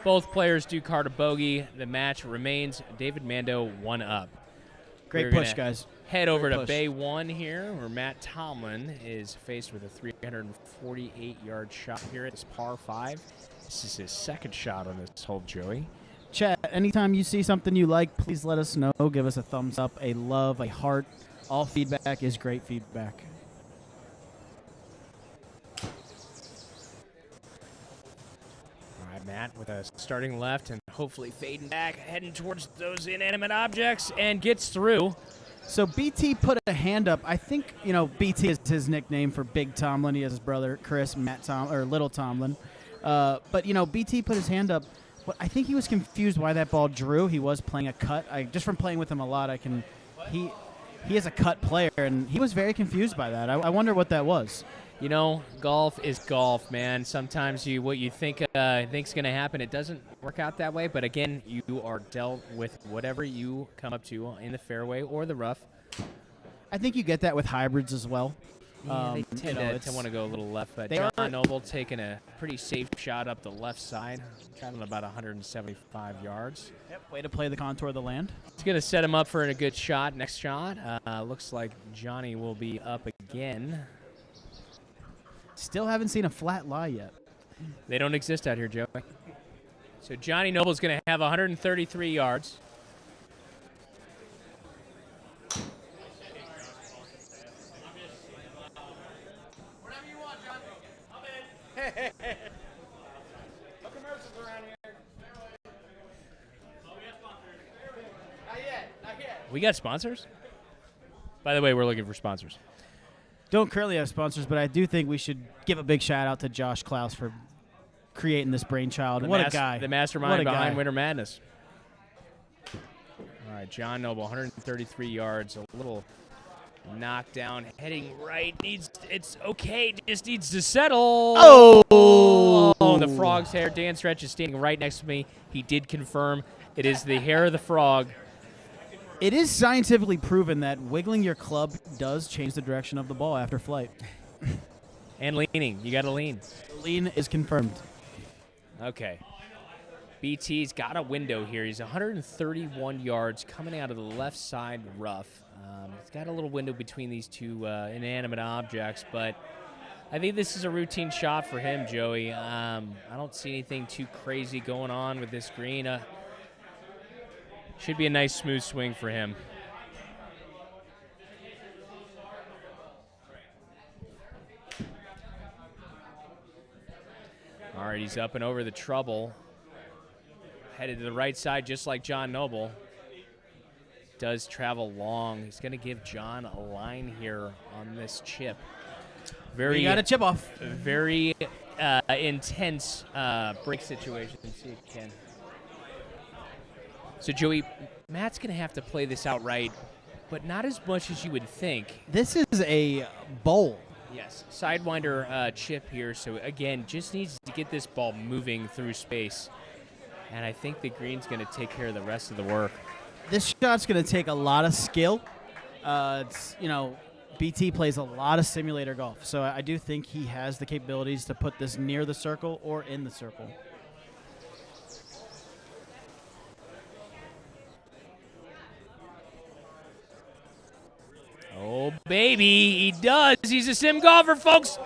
both players do card a bogey. The match remains David Mando 1 up.
Great push, guys.
Head over to
push.
Bay 1 here, where Matt Tomlin is faced with a 348-yard shot here at this par 5. This is his second shot on this hole, Joey.
Chat, anytime you see something you like, please let us know. Give us a thumbs up, a love, a heart. All feedback is great feedback.
All right, Matt with a starting left and hopefully fading back, heading towards those inanimate objects, and gets through.
So BT put a hand up. I think, BT is his nickname for Big Tomlin. He has his brother, Chris, Little Tomlin. But BT put his hand up. But I think he was confused why that ball drew. He was playing a cut. Just from playing with him a lot, he is a cut player, and he was very confused by that. I wonder what that was.
You know, golf is golf, man. Sometimes what you think's going to happen, it doesn't work out that way. But again, you are dealt with whatever you come up to in the fairway or the rough.
I think you get that with hybrids as well.
They tend to want to go a little left, but
They
John
are-
Noble taking a pretty safe shot up the left side, traveling about 175 yards.
Yep. Way to play the contour of the land.
It's going to set him up for a good shot. Next shot, looks like Johnny will be up again.
Still haven't seen a flat lie yet.
They don't exist out here, Joey. So Johnny Noble's going to have 133 yards. We got sponsors? By the way, we're looking for sponsors.
Don't currently have sponsors, but I do think we should give a big shout out to Josh Klaus for creating this brainchild. What a guy.
The mastermind
What a
behind
guy.
Winter Madness. All right, John Noble, 133 yards, a little knockdown, heading right. It's okay, just needs to settle. Oh, the frog's hair. Dan Stretch is standing right next to me. He did confirm it is the hair of the frog.
It is scientifically proven that wiggling your club does change the direction of the ball after flight.
And leaning. You got to lean.
Lean is confirmed.
Okay. BT's got a window here. He's 131 yards coming out of the left side rough. He's got a little window between these two inanimate objects, but I think this is a routine shot for him, Joey. I don't see anything too crazy going on with this green. Should be a nice smooth swing for him. All right, he's up and over the trouble. Headed to the right side just like John Noble. Does travel long. He's going to give John a line here on this chip.
You got a chip off.
Very intense break situation. See if you can. So, Joey, Matt's going to have to play this out right, but not as much as you would think.
This is a bowl.
Yes, Sidewinder chip here. So, again, just needs to get this ball moving through space. And I think the green's going to take care of the rest of the work.
This shot's going to take a lot of skill. BT plays a lot of simulator golf, so I do think he has the capabilities to put this near the circle or in the circle.
Oh, baby, he does. He's a sim golfer, folks.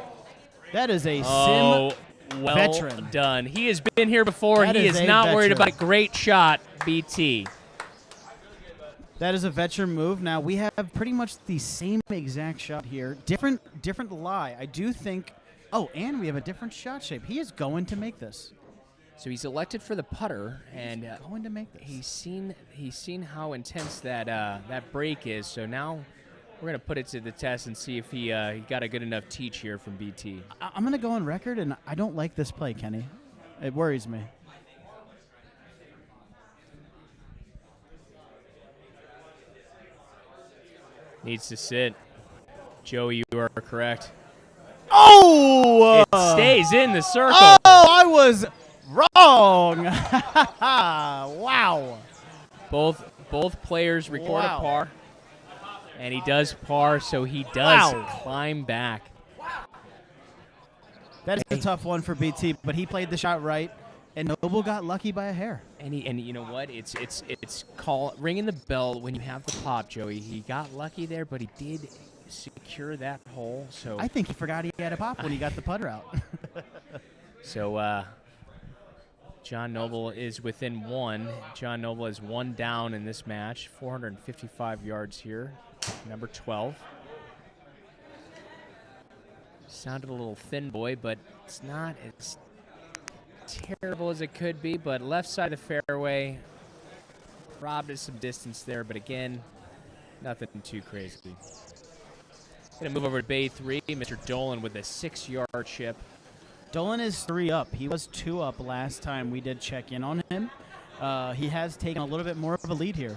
That is a
Well
veteran.
done. He has been here before.
That
He
is
is
a
not worried
veteran.
about great shot, BT.
That is a veteran move. Now, we have pretty much the same exact shot here. Different lie. I do think – oh, and we have a different shot shape. He is going to make this.
So he's elected for the putter, and
Going to make this.
he's seen how intense that break is. So now we're going to put it to the test and see if he got a good enough teach here from BT.
I'm going to go on record, and I don't like this play, Kenny. It worries me.
Needs to sit. Joey, you are correct.
Oh!
It stays in the circle.
Oh, I was wrong. Wow.
Both players record
Wow.
a par, and he does par, so he does
Wow.
climb back.
That is a tough one for BT, but he played the shot right, and Noble got lucky by a hair.
And you know what? It's ringing the bell when you have the pop, Joey. He got lucky there, but he did secure that hole. So
I think he forgot he had a pop when he got the putter out.
So John Noble is within one. John Noble is one down in this match. 455 yards here, number 12. Sounded a little thin, boy, but it's not as terrible as it could be. But left side of the fairway, robbed us some distance there, but again, nothing too crazy. Gonna move over to Bay 3. Mr. Dolan with a 6-yard chip.
Dolan is 3 up. He was 2 up last time we did check in on him. He has taken a little bit more of a lead here.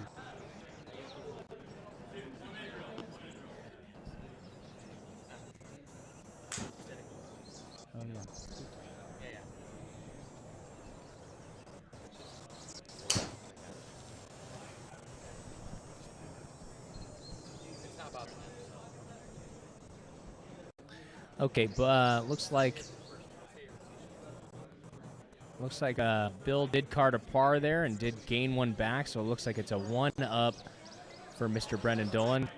Okay, but looks like Bill did card a par there and did gain one back, so it looks like it's a 1-up for Mr. Brendan Dolan.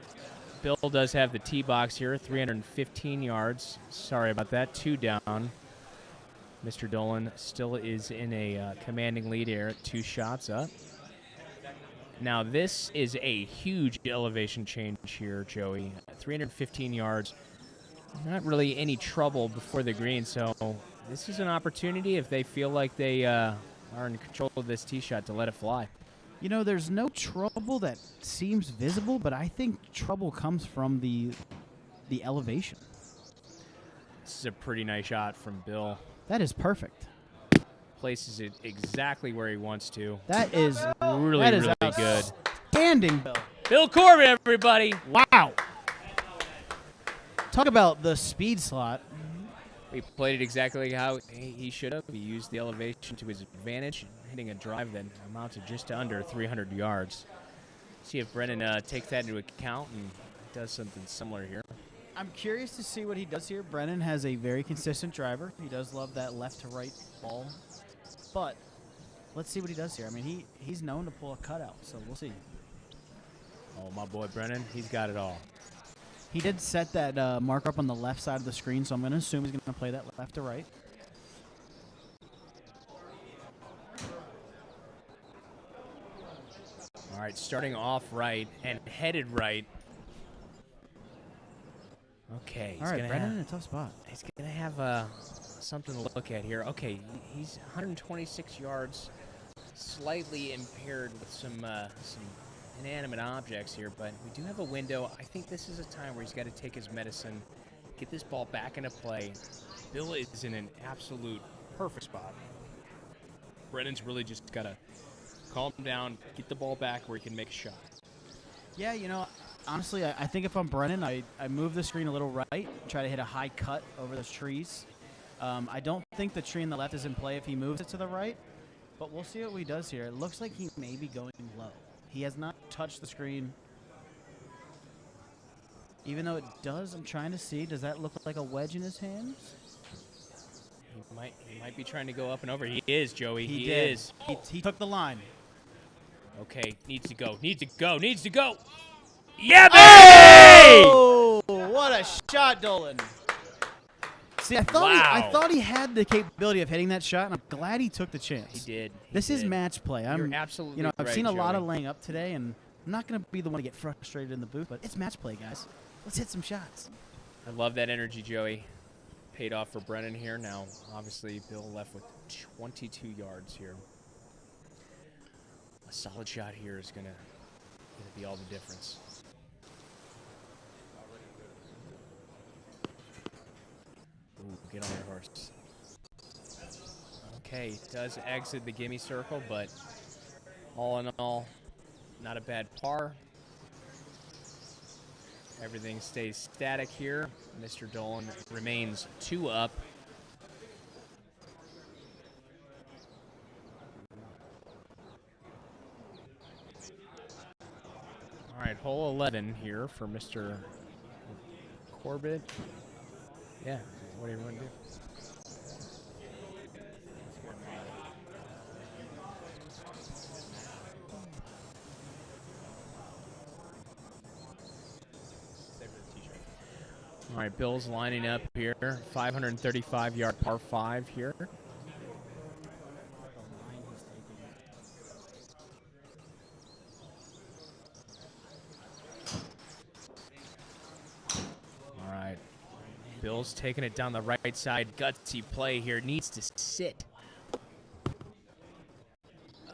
Bill does have the tee box here, 315 yards. Sorry about that, 2 down. Mr. Dolan still is in a commanding lead here at 2 shots up. Now this is a huge elevation change here, Joey. 315 yards. Not really any trouble before the green, so this is an opportunity if they feel like they are in control of this tee shot to let it fly.
You know, there's no trouble that seems visible, but I think trouble comes from the elevation.
This is a pretty nice shot from Bill.
That is perfect.
Places it exactly where he wants to.
That is
Really good.
Outstanding, Bill.
Bill Corbett, everybody.
Wow. Talk about the speed slot.
He played it exactly how he should have. He used the elevation to his advantage, hitting a drive that amounted just to under 300 yards. See if Brennan takes that into account and does something similar here.
I'm curious to see what he does here. Brennan has a very consistent driver. He does love that left to right ball. But let's see what he does here. I mean, he's known to pull a cutout, so we'll see.
Oh, my boy Brennan, he's got it all.
He did set that marker up on the left side of the screen, so I'm going to assume he's going to play that left to right.
All right, starting off right and headed right. Okay.
All right, Brennan in a tough spot.
He's going to have something to look at here. Okay, he's 126 yards, slightly impaired with some inanimate objects here, but we do have a window. I think this is a time where he's got to take his medicine, get this ball back into play. Bill is in an absolute perfect spot. Brennan's really just got to calm down, get the ball back where he can make a shot.
Yeah, you know, honestly, I think if I'm Brennan, I move the screen a little right, try to hit a high cut over those trees. I don't think the tree on the left is in play if he moves it to the right, but we'll see what he does here. It looks like he may be going low. He has not touched the screen. Even though it does, I'm trying to see, does that look like a wedge in his hands?
He might be trying to go up and over. He is, Joey. He
did.
is.
He took the line.
Okay, needs to go. Yeah, baby!
Oh, what a shot, Dolan. See, I thought he had the capability of hitting that shot, and I'm glad he took the chance.
He did.
This is match play.
You're absolutely
I've
right,
seen a lot
Joey.
of laying up today, and I'm not going to be the one to get frustrated in the booth, but it's match play, guys. Let's hit some shots.
I love that energy, Joey. Paid off for Brennan here. Now, obviously, Bill left with 22 yards here. A solid shot here is gonna be all the difference. Ooh, get on your horse. Okay, does exit the gimme circle, but all in all, not a bad par. Everything stays static here. Mr. Dolan remains 2 up. All right, hole 11 here for Mr. Corbett. Yeah, what do you want to do? All right, Bill's lining up here. 535-yard par 5 here. All right. Bill's taking it down the right side. Gutsy play here. Needs to sit.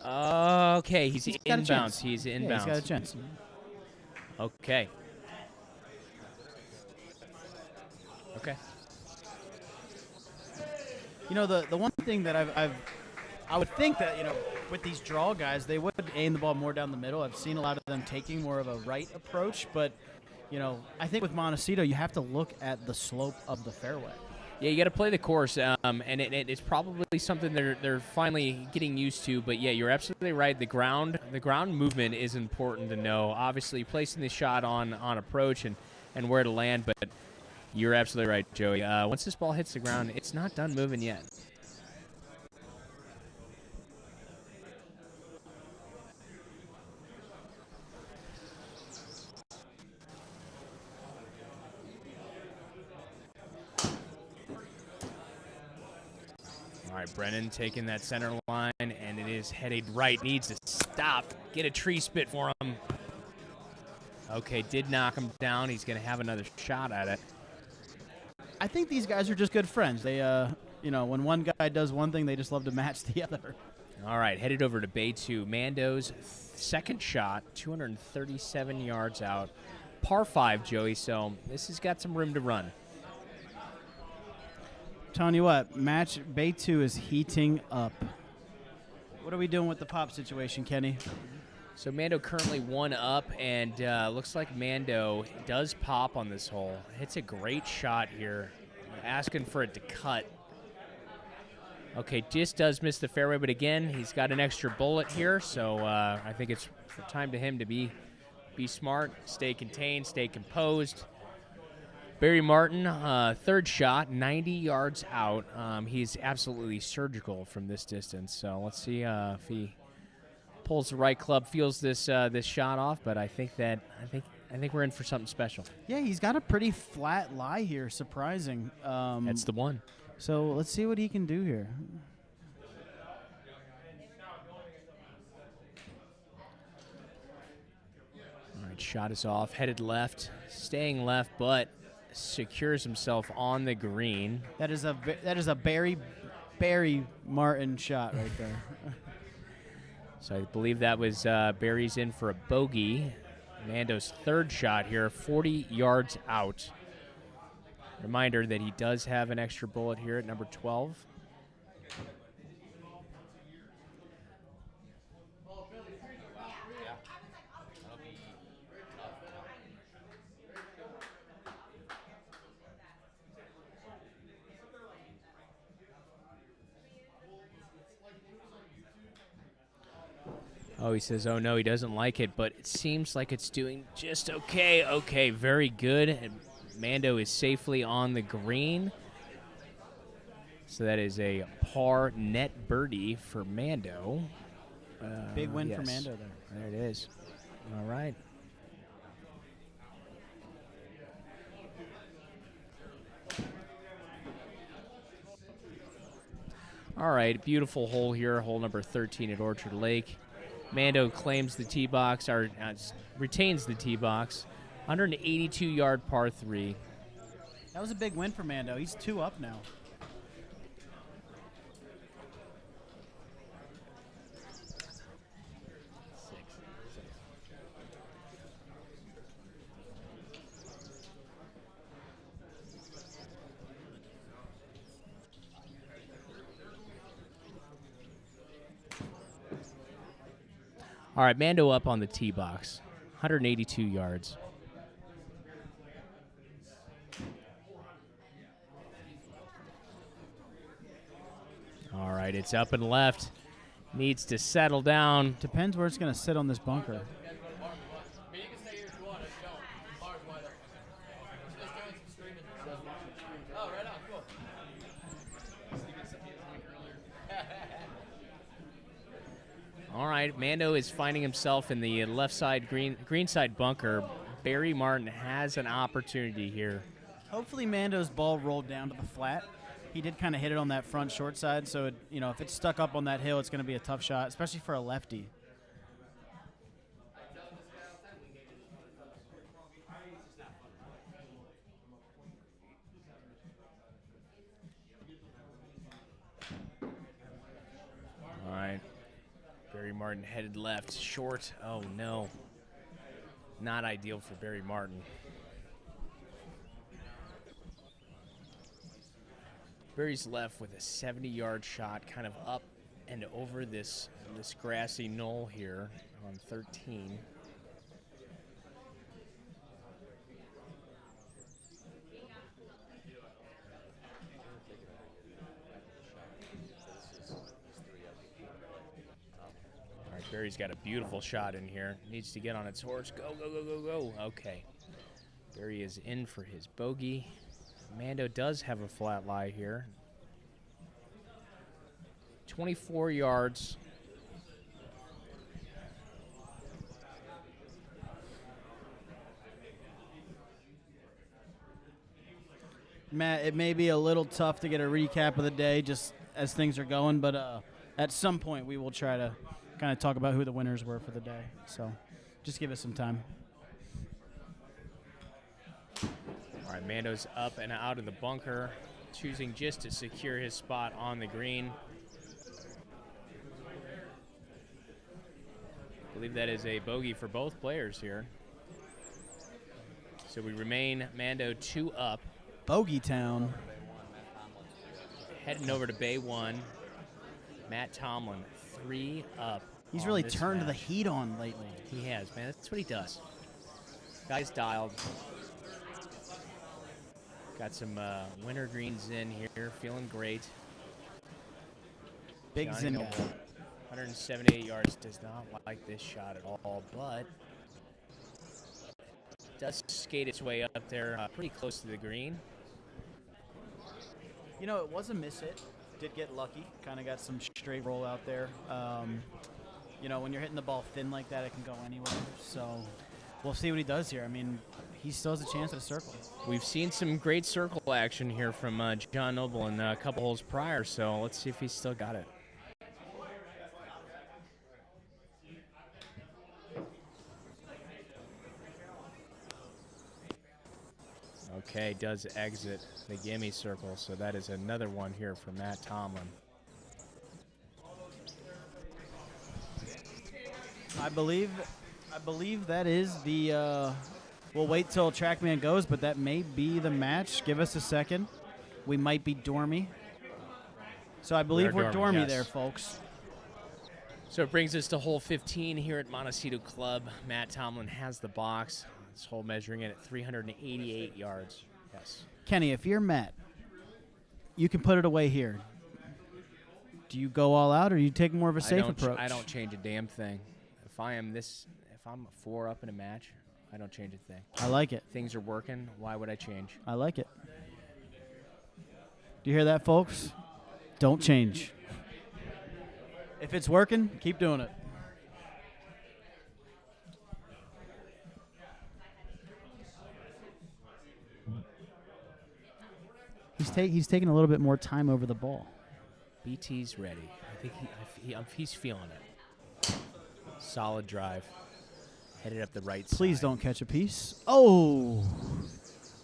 Okay, he's inbounds. He's inbounds.
Yeah, he's got a chance.
Okay. Okay.
You know, the one thing that I would think that, you know, with these draw guys, they would aim the ball more down the middle. I've seen a lot of them taking more of a right approach, but, you know, I think with Montecito, you have to look at the slope of the fairway.
Yeah, you got to play the course, and it's probably something they're finally getting used to. But yeah, you're absolutely right. The ground movement is important to know. Obviously, placing the shot on approach and where to land. But you're absolutely right, Joey. Once this ball hits the ground, it's not done moving yet. All right, Brennan taking that center line, and it is headed right. Needs to stop. Get a tree spit for him. Okay, did knock him down. He's going to have another shot at it.
I think these guys are just good friends. They, when one guy does one thing, they just love to match the other.
All right, headed over to Bay 2. Mando's second shot, 237 yards out. Par 5, Joey, so this has got some room to run.
Telling you what, match Bay 2 is heating up. What are we doing with the pop situation, Kenny?
So Mando currently 1 up, and looks like Mando does pop on this hole. Hits a great shot here. Asking for it to cut. Okay, just does miss the fairway, but again, he's got an extra bullet here, so I think it's for time to him to be smart, stay contained, stay composed. Barry Martin, third shot, 90 yards out. He's absolutely surgical from this distance. So let's see if he pulls the right club, feels this shot off. But I think we're in for something special.
Yeah, he's got a pretty flat lie here. Surprising.
That's the one.
So let's see what he can do here.
All right, shot is off, headed left, staying left, but secures himself on the green.
That is a Barry Martin shot right there.
So I believe that was Barry's in for a bogey. Mando's third shot here, 40 yards out. Reminder that he does have an extra bullet here at number 12. Oh, he says, oh, no, he doesn't like it, but it seems like it's doing just okay. Okay, very good. And Mando is safely on the green. So that is a par net birdie for Mando.
Big win
yes.
for Mando there.
There it is. All right. All right, beautiful hole here, hole number 13 at Orchard Lake. Mando claims the tee box, or retains the tee box. 182-yard par 3.
That was a big win for Mando. He's 2 up now.
All right, Mando up on the tee box, 182 yards. All right, it's up and left. Needs to settle down.
Depends where it's going to sit on this bunker.
All right, Mando is finding himself in the left side green side bunker. Barry Martin has an opportunity here.
Hopefully Mando's ball rolled down to the flat. He did kind of hit it on that front short side, so if it's stuck up on that hill, it's going to be a tough shot, especially for a lefty.
All right. Barry Martin headed left, short. Oh, no. Not ideal for Barry Martin. Barry's left with a 70-yard shot kind of up and over this grassy knoll here on 13. Barry's got a beautiful shot in here. Needs to get on its horse. Go, go, go, go, go. Okay. Barry is in for his bogey. Mando does have a flat lie here. 24 yards.
Matt, it may be a little tough to get a recap of the day just as things are going, but at some point we will try to kind of talk about who the winners were for the day. So just give us some time.
All right, Mando's up and out of the bunker, choosing just to secure his spot on the green. I believe that is a bogey for both players here. So we remain Mando 2 up.
Bogey Town.
Heading over to Bay 1. Matt Tomlin 3 up.
He's
on
really
this
turned the
match.
heat on lately.
He has, man. That's what he does. Guy's dialed. Got some winter greens in here. Feeling great.
Big
Johnny
Zin
Noble,
guy.
178 yards. Does not like this shot at all, but does skate its way up there pretty close to the green.
You know, it was a miss hit. Did get lucky. Kind of got some straight roll out there. You know, when you're hitting the ball thin like that, it can go anywhere. So we'll see what he does here. I mean, he still has a chance at a circle.
We've seen some great circle action here from John Noble in a couple holes prior, so let's see if he's still got it. Okay, does exit the gimme circle, so that is another one here for Matt Tomlin.
I believe that is the. We'll wait till TrackMan goes, but that may be the match. Give us a second. We might be dormy. So I believe we're dormy
yes.
there, folks.
So it brings us to hole 15 here at Montecito Club. Matt Tomlin has the box. This hole measuring in at 388 yards. Yes.
Kenny, if you're Matt, you can put it away here. Do you go all out, or do you take more of a safe approach?
I don't change a damn thing. If I'm 4 up in a match, I don't change a thing.
I like it.
Things are working. Why would I change?
I like it. Do you hear that, folks? Don't change. If it's working, keep doing it. He's taking a little bit more time over the ball.
BT's ready. I think he's feeling it. Solid drive. Headed up the right side.
Please don't catch a piece. Oh!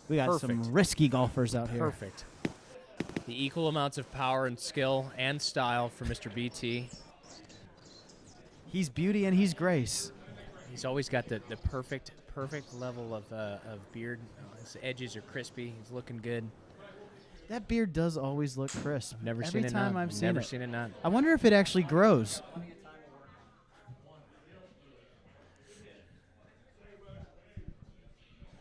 We got
Perfect.
some risky golfers out here.
Perfect. The equal amounts of power and skill and style for Mr. BT.
He's beauty and he's grace.
He's always got the perfect level of beard. His edges are crispy. He's looking good.
That beard does always look crisp.
Never
Every
seen it
time
not.
I've seen
Never
it.
seen it not.
I wonder if it actually grows.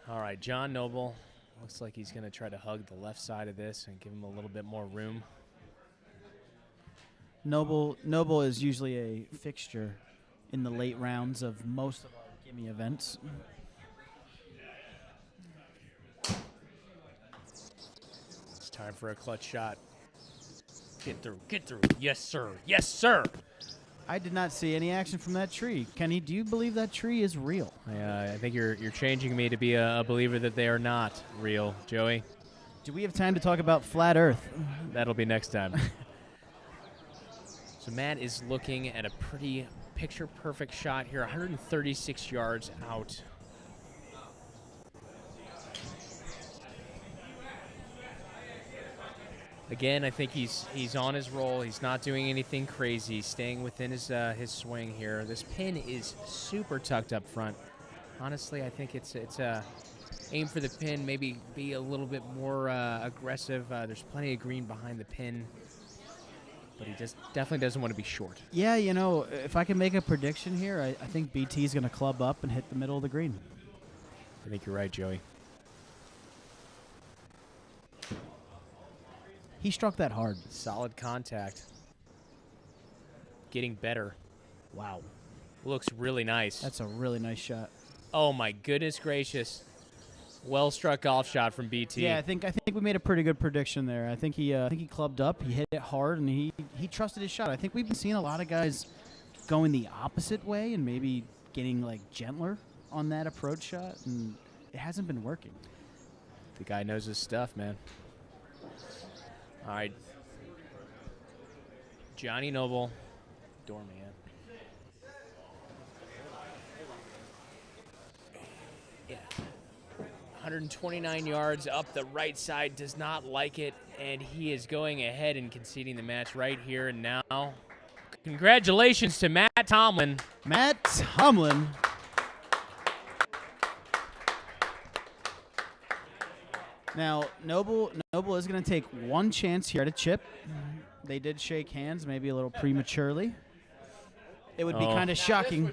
All right, John Noble. Looks like he's going to try to hug the left side of this and give him a little bit more room.
Noble is usually a fixture in the late rounds of most of our gimme events.
It's time for a clutch shot. Get through. Get through. Yes, sir. Yes, sir.
I did not see any action from that tree. Kenny, do you believe that tree is real?
I think you're changing me to be a believer that they are not real, Joey.
Do we have time to talk about flat Earth?
That'll be next time. So Matt is looking at a pretty picture-perfect shot here, 136 yards out. Again, I think he's on his roll. He's not doing anything crazy. He's staying within his swing here. This pin is super tucked up front. Honestly, I think it's aim for the pin. Maybe be a little bit more aggressive. There's plenty of green behind the pin, but he just definitely doesn't want to be short.
Yeah, you know, if I can make a prediction here, I think BT is going to club up and hit the middle of the green.
I think you're right, Joey.
He struck that hard.
Solid contact. Getting better.
Wow.
Looks really nice.
That's a really nice shot.
Oh my goodness gracious! Well struck golf shot from BT.
Yeah, I think we made a pretty good prediction there. I think he clubbed up, he hit it hard, and he trusted his shot. I think we've been seeing a lot of guys going the opposite way and maybe getting like gentler on that approach shot, and it hasn't been working.
The guy knows his stuff, man. All right, Johnny Noble, doorman. Yeah. 129 yards up the right side, does not like it, and he is going ahead and conceding the match right here and now. Congratulations to Matt Tomlin.
Matt Tomlin. Now, Noble is going to take one chance here at a chip. They did shake hands, maybe a little prematurely. It would be kind of shocking.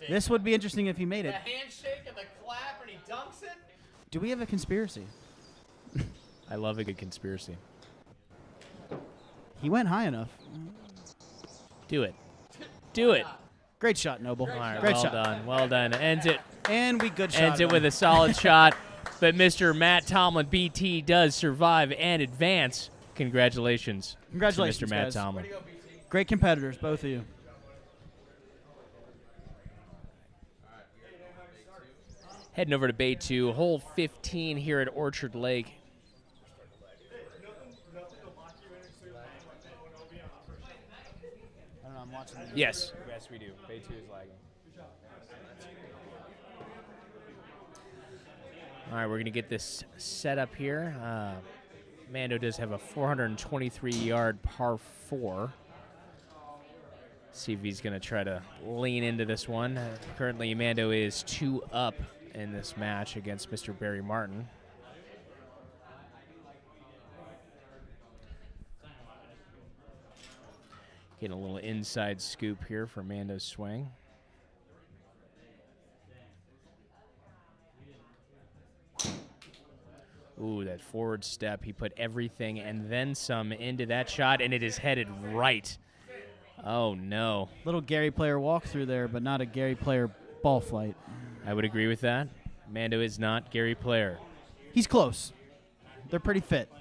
This would be interesting if he made it.
The handshake and the clap, and he dunks it.
Do we have a conspiracy?
I love a good conspiracy.
He went high enough.
Do it. Do it.
Great shot, Noble.
All right,
Great
well
shot.
done. Well done. Ends it.
And we good shot.
Ends it with a solid shot. But Mr. Matt Tomlin, BT, does survive and advance. Congratulations.
Congratulations,
to Mr. Matt
guys.
Tomlin.
Great competitors, both of you.
Heading over to Bay 2, hole 15 here at Orchard Lake.
I don't know, I'm watching the
Yes. Yes, we do. Bay 2 is lagging. All right, we're going to get this set up here. Mando does have a 423-yard par 4. See if he's going to try to lean into this one. Currently, Mando is 2 up in this match against Mr. Barry Martin. Getting a little inside scoop here for Mando's swing. Ooh, that forward step. He put everything and then some into that shot, and it is headed right. Oh, no.
little Gary Player walkthrough there, but not a Gary Player ball flight.
I would agree with that. Mando is not Gary Player.
He's close. They're pretty fit.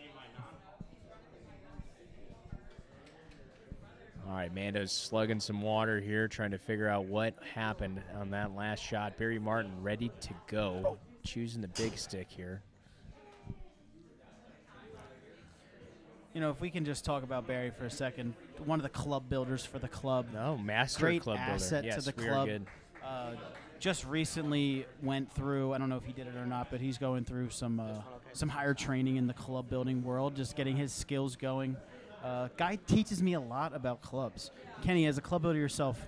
All right, Mando's slugging some water here, trying to figure out what happened on that last shot. Barry Martin ready to go, choosing the big stick here.
You know, if we can just talk about Barry for a second, one of the club builders for the club.
No, master
Great
club builder.
asset
Yes,
to the
we
club.
are good.
Just recently went through, I don't know if he did it or not, but he's going through some higher training in the club building world, just getting his skills going. Guy teaches me a lot about clubs. Kenny, as a club builder yourself,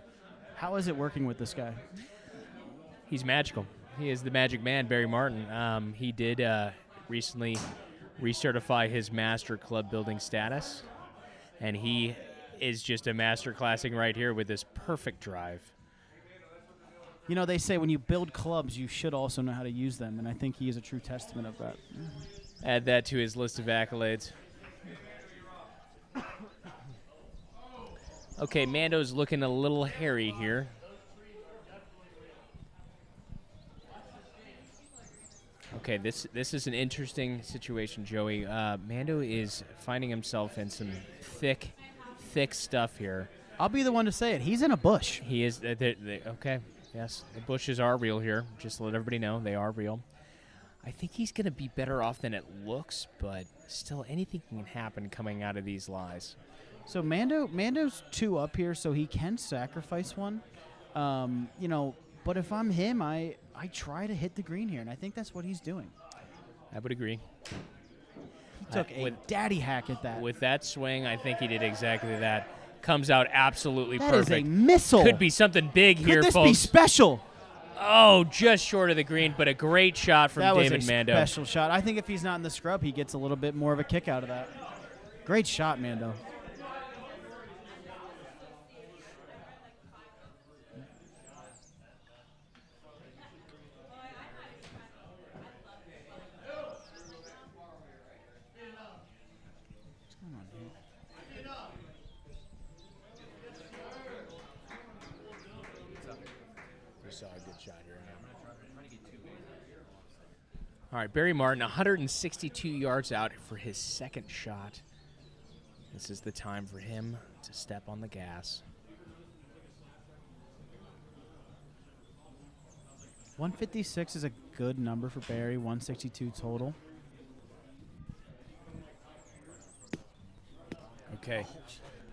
how is it working with this guy?
He's magical. He is the magic man, Barry Martin. He did recently recertify his master club building status, and he is just a master classing right here with this perfect drive.
You know, they say when you build clubs, you should also know how to use them, and I think he is a true testament of that.
Add that to his list of accolades. Okay, Mando's looking a little hairy here. Okay, this is an interesting situation, Joey. Mando is finding himself in some thick stuff here.
I'll be the one to say it. He's in a bush.
He is. Okay, yes, the bushes are real here. Just to let everybody know, they are real. I think he's going to be better off than it looks, but still, anything can happen coming out of these lies.
So Mando's 2 up here, so he can sacrifice one. You know, but if I'm him, I try to hit the green here, and I think that's what he's doing.
I would agree.
He took a daddy hack at that.
With that swing, I think he did exactly that. Comes out absolutely
That is
perfect.
a missile.
Could be something big here,
Could this
folks.
be special?
Oh, just short of the green, but a great shot from
That was
David
a
Mando.
special shot. I think if he's not in the scrub, he gets a little bit more of a kick out of that. Great shot, Mando.
All right, Barry Martin, 162 yards out for his second shot. This is the time for him to step on the gas.
156 is a good number for Barry. 162 total.
Okay,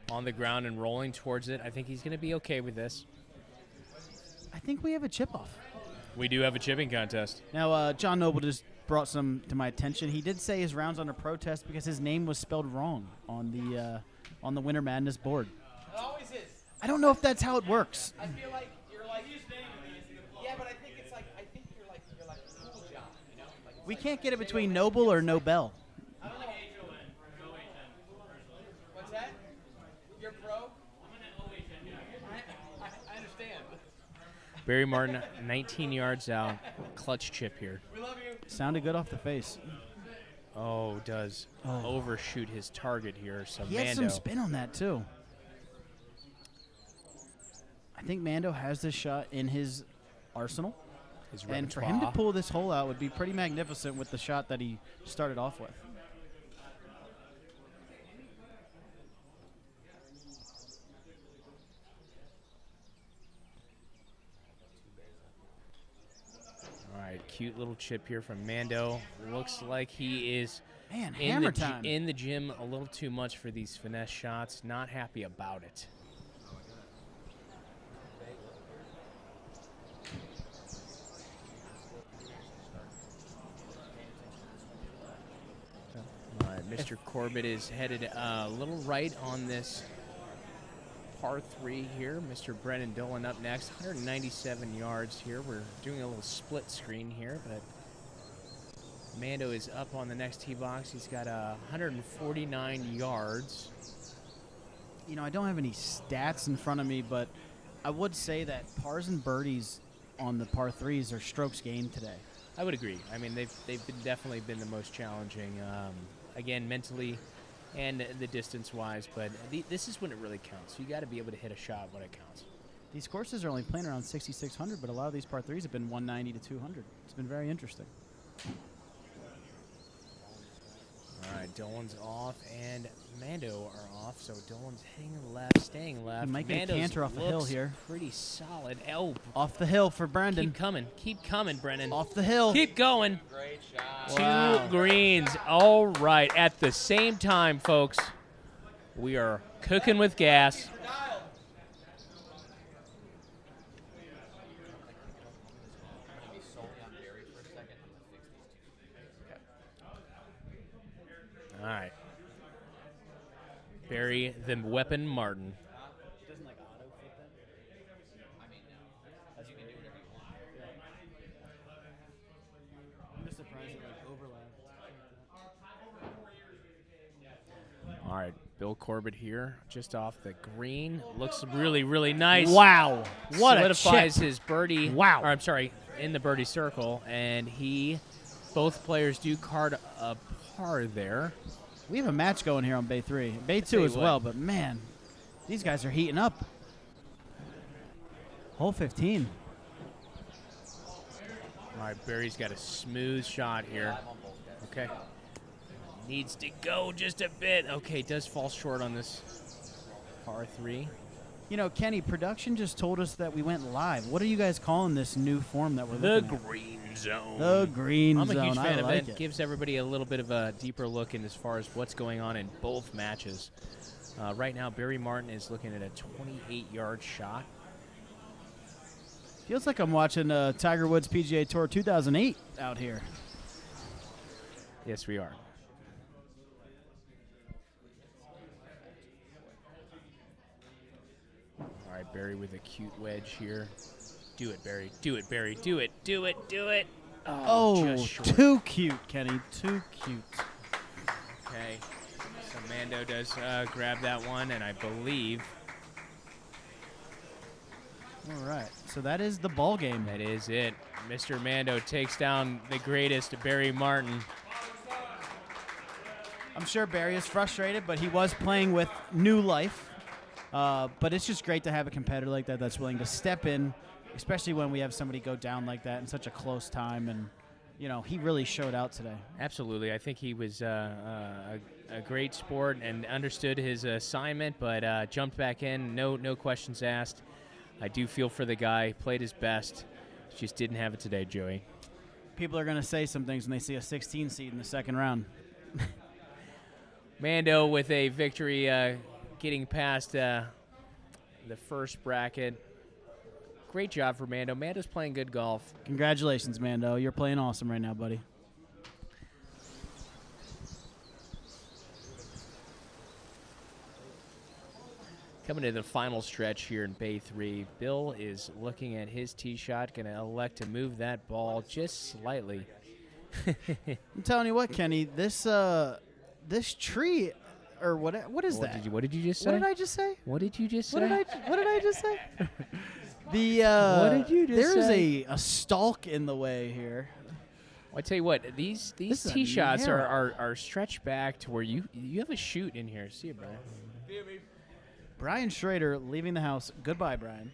on the ground and rolling towards it. I think he's going to be okay with this.
I think we have a chip off.
We do have a chipping contest.
Now, John Noble just brought some to my attention. He did say his round's under protest because his name was spelled wrong on the Winter Madness board.
It always is.
I don't know if that's how it works.
I feel like you're like. Yeah, but I think it's like you're like cool John, you know? Like, it's
We
like
can't get it between Noble or Nobel.
I don't know. What's that? You're pro? I understand.
Barry Martin, 19 yards out. Clutch chip here.
We love you.
Sounded good off the face.
Oh, does overshoot his target here. So
He
Mando.
had some spin on that, too. I think Mando has this shot in his arsenal.
His
And for him to
repertoire.
pull this hole out would be pretty magnificent with the shot that he started off with.
All right, cute little chip here from Mando. Looks like he is
Man,
in
hammer
the,
time.
in the gym a little too much for these finesse shots. Not happy about it. All right, Mr. Corbett is headed a little right on this par 3 here. Mr. Brennan Dolan up next, 197 yards here. We're doing a little split screen here, but Mando is up on the next tee box. He's got 149 yards.
You know, I don't have any stats in front of me, but I would say that pars and birdies on the par 3s are strokes gained today.
I would agree. I mean, they've definitely been the most challenging, again, mentally and the distance-wise, but this is when it really counts. You got to be able to hit a shot when it counts.
These courses are only playing around 6,600, but a lot of these par 3s have been 190 to 200. It's been very interesting.
All right, Dolan's off, and Mando are off, so Dolan's hitting left, staying left.
He might get a
Mando's
canter off the hill
looks
here.
Pretty solid. Oh,
Off the hill for Brendan.
keep coming, Brennan.
Off the hill.
Keep going.
Great shot.
Two greens. All right. At the same time, folks, we are cooking with gas. All right. Barry the Weapon Martin. All right, Bill Corbett here, just off the green. Looks really, really nice.
Wow. What a
Solidifies
chip.
his birdie.
Wow.
Or, I'm sorry, in the birdie circle, and both players do card a par there.
We have a match going here on Bay 3. Bay 2
you
as
what.
well, but man, these guys are heating up. Hole 15.
All right, Barry's got a smooth shot here. Okay. Needs to go just a bit. Okay, does fall short on this par 3.
You know, Kenny, production just told us that we went live. What are you guys calling this new form that we're
The
looking at?
green zone.
The green
I'm
zone.
a huge fan
I
of
like
it.
it.
Gives everybody a little bit of a deeper look in as far as what's going on in both matches. Right now, Barry Martin is looking at a 28-yard shot.
Feels like I'm watching Tiger Woods PGA Tour 2008 out here.
Yes, we are. All right, Barry with a cute wedge here. Do it, Barry. Do it, Barry. Do it. Do it. Do it.
Oh,
just short.
too cute, Kenny. Too cute.
Okay. So Mando does grab that one, and I believe
All right. So that is the ball game.
that is it. Mr. Mando takes down the greatest, Barry Martin.
I'm sure Barry is frustrated, but he was playing with new life. But it's just great to have a competitor like that that's willing to step in, especially when we have somebody go down like that in such a close time and he really showed out today.
Absolutely. I think he was a great sport and understood his assignment, but jumped back in. No questions asked. I do feel for the guy. Played his best. Just didn't have it today, Joey.
People are going to say some things when they see a 16 seed in the second round.
Mando with a victory, getting past the first bracket. Great job for Mando. Mando's playing good golf.
Congratulations, Mando. You're playing awesome right now, buddy.
Coming to the final stretch here in Bay 3, Bill is looking at his tee shot, going to elect to move that ball just slightly.
I'm telling you what, Kenny, this tree, or what is that?
What did you just say?
What did I just say?
What did you just say?
What did I just say?
What did you just say?
There's a stalk in the way here.
I tell you what, these
This is
tee
a
shots
narrow.
are stretched back to where you have a shoot in here. See it, Brian.
Brian Schrader leaving the house. Goodbye, Brian.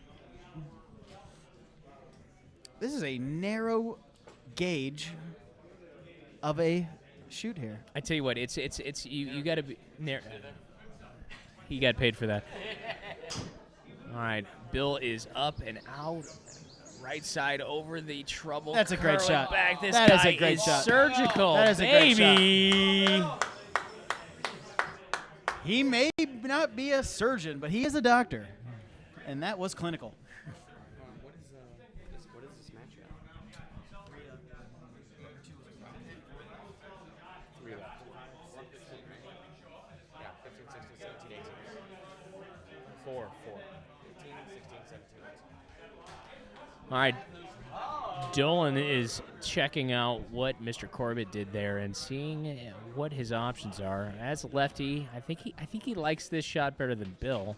This is a narrow gauge of a shoot here.
I tell you what, it's you got to be. He got paid for that. All right, Bill is up and out, right side over the trouble.
That's a great
curling
shot.
Back. This
That is
guy
a great shot.
Surgical.
That is a great
baby.
shot. He may not be a surgeon, but he is a doctor, and that was clinical.
What is this matchup? 3 left. Yeah, 15, 16, 17, 18. 4. 15, 16, 17, 18.
All right. Dolan is checking out what Mr. Corbett did there and seeing what his options are. As a lefty, I think he likes this shot better than Bill.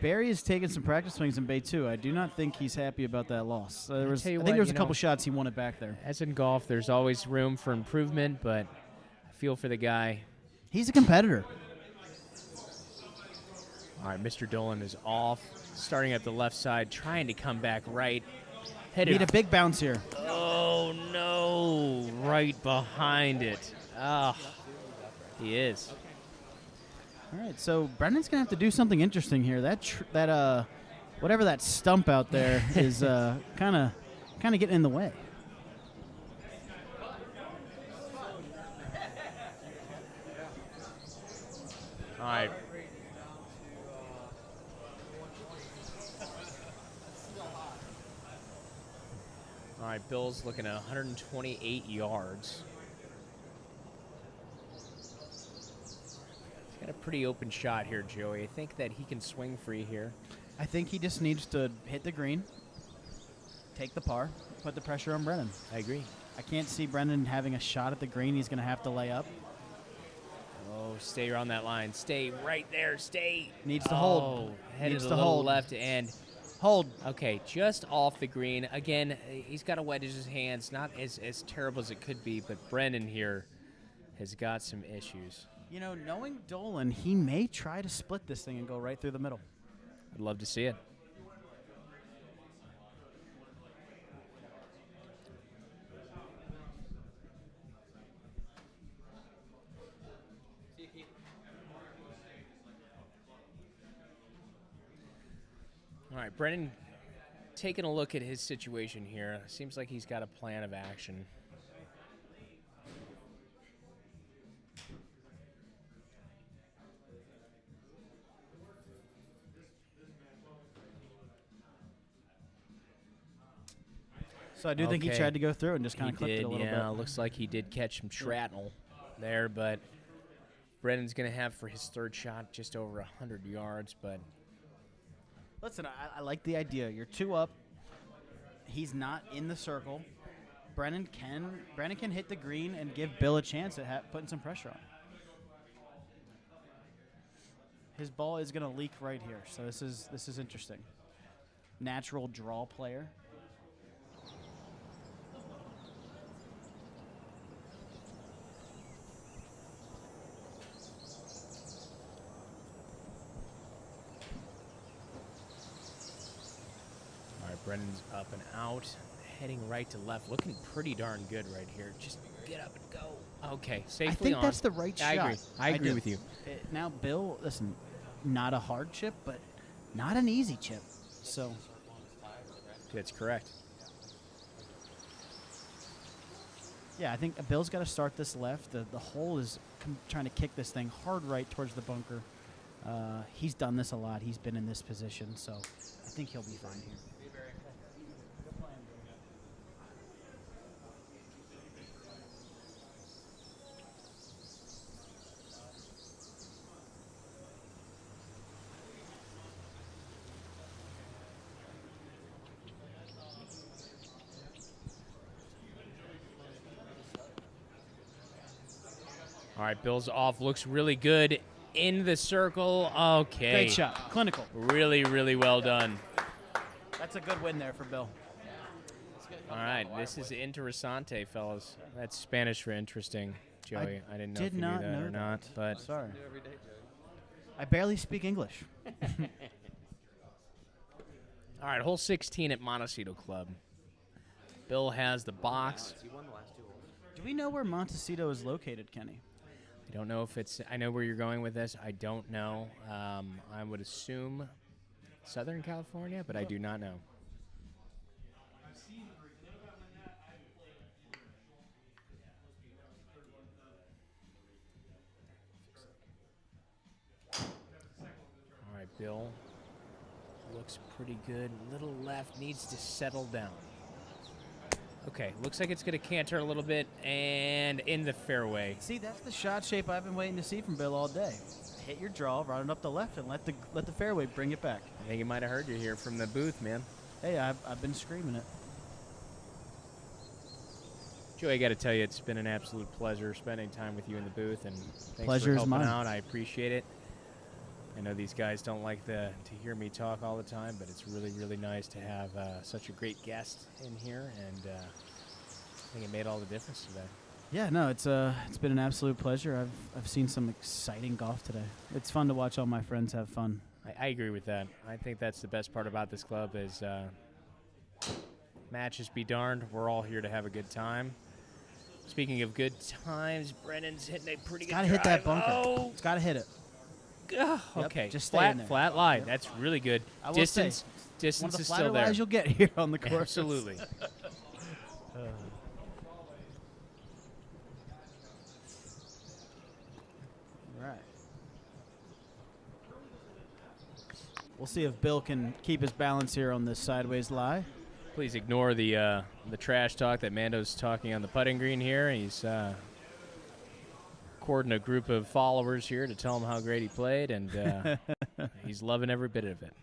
Barry has taken some practice swings in Bay 2. I do not think he's happy about that loss. I
tell you
think
what,
there was a
you
couple
know,
shots he wanted back there.
As in golf, there's always room for improvement, but I feel for the guy.
He's a competitor.
All right, Mr. Dolan is off, starting at the left side, trying to come back right. Headed.
Need a big bounce here.
Oh, no. Right behind it. Ah, he is.
All right, so Brendan's gonna have to do something interesting here. That whatever that stump out there is kind of getting in the way.
All right. All right, Bill's looking at 128 yards. He's got a pretty open shot here, Joey. I think that he can swing free here.
I think he just needs to hit the green, take the par, put the pressure on Brendan.
I agree.
I can't see Brendan having a shot at the green. He's going to have to lay up.
Oh, stay on that line. Stay right there. Stay.
Needs to hold.
Headed
Needs
a
to
little
hold.
left and
Hold.
okay, just off the green. Again, he's got a wedge in his hands. Not as terrible as it could be, but Brendan here has got some issues.
You know, knowing Dolan, he may try to split this thing and go right through the middle.
I'd love to see it. All right, Brendan, taking a look at his situation here. Seems like he's got a plan of action.
So I do think he
Okay.
tried to go through and just kind
He
of clipped it
did,
a little
yeah.
bit.
Looks like he did catch some shrapnel there, but Brendan's going to have for his third shot just over 100 yards, but
Listen, I like the idea. You're 2 up. He's not in the circle. Brendan can hit the green and give Bill a chance at putting some pressure on. His ball is going to leak right here, so this is interesting. Natural draw player.
all right, Brendan's up and out, heading right to left, looking pretty darn good right here. Just get up and go. Okay, safely
I think
on.
that's the right shot.
I agree
do.
with you.
Now, Bill, listen, not a hard chip, but not an easy chip. So
That's correct.
yeah, I think Bill's got to start this left. The hole is trying to kick this thing hard right towards the bunker. He's done this a lot. He's been in this position, so I think he'll be fine here.
All right, Bill's off. Looks really good in the circle. Okay.
Great shot. Clinical.
Really, really well done.
That's a good win there for Bill.
All right, this is interessante, fellas. That's Spanish for interesting, Joey. I didn't know
did
if you
not
knew that
know
or not, but
Sorry. I barely speak English.
all right, hole 16 at Montecito Club. Bill has the box.
Do we know where Montecito is located, Kenny?
I don't know if it's. I know where you're going with this. I don't know. I would assume Southern California, but I do not know. All right, Bill looks pretty good. Little left, needs to settle down. Okay, looks like it's going to canter a little bit and in the fairway.
See, that's the shot shape I've been waiting to see from Bill all day. Hit your draw, run it up the left, and let the fairway bring it back.
I think he might have heard you here from the booth, man.
Hey, I've been screaming it.
Joey, I got to tell you, it's been an absolute pleasure spending time with you in the booth, and thanks
Pleasure
for
is
helping
mine.
out. I appreciate it. I know these guys don't like to hear me talk all the time, but it's really, really nice to have such a great guest in here, and I think it made all the difference today.
Yeah, no, it's been an absolute pleasure. I've seen some exciting golf today. It's fun to watch all my friends have fun.
I agree with that. I think that's the best part about this club is matches be darned. We're all here to have a good time. Speaking of good times, Brennan's hitting a pretty good
Got to hit that
drive.
bunker.
Oh,
It's got to hit it.
Yep,
Yep,
okay.
just stay in there.
Flat lie.
Yep.
That's really good.
I will
Distance
say, one
distance
of the
is
flatter
still there.
lies you'll get here on the course.
Absolutely.
Right. We'll see if Bill can keep his balance here on this sideways lie.
Please ignore the trash talk that Mando's talking on the putting green here. He's courting a group of followers here to tell him how great he played, and he's loving every bit of it.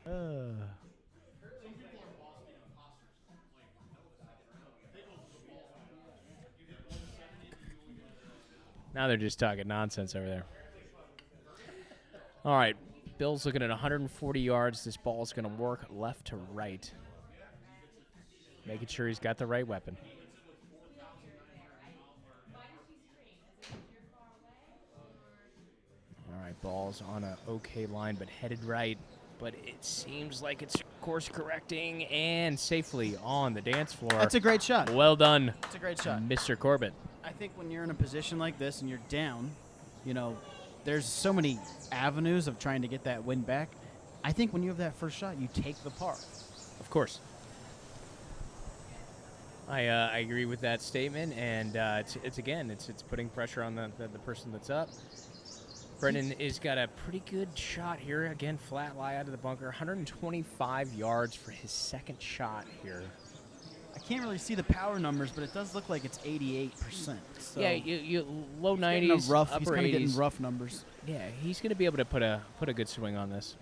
Now they're just talking nonsense over there. All right, Bill's looking at 140 yards. This ball's going to work left to right, making sure he's got the right weapon. All right, ball's on a okay line, but headed right. But it seems like it's course correcting and safely on the dance floor.
That's a great shot.
Well done,
That's a great shot.
Mr. Corbett.
I think when you're in a position like this and you're down, you know, there's so many avenues of trying to get that win back. I think when you have that first shot, you take the par.
Of course. I agree with that statement, and it's putting pressure on the person that's up. Brendan has got a pretty good shot here. Again, flat lie out of the bunker. 125 yards for his second shot here.
I can't really see the power numbers, but it does look like it's 88%. So
Yeah, you low
he's getting a
90s,
rough.
upper
He's kind of
80s.
getting rough numbers.
Yeah, he's going to be able to put a good swing on this.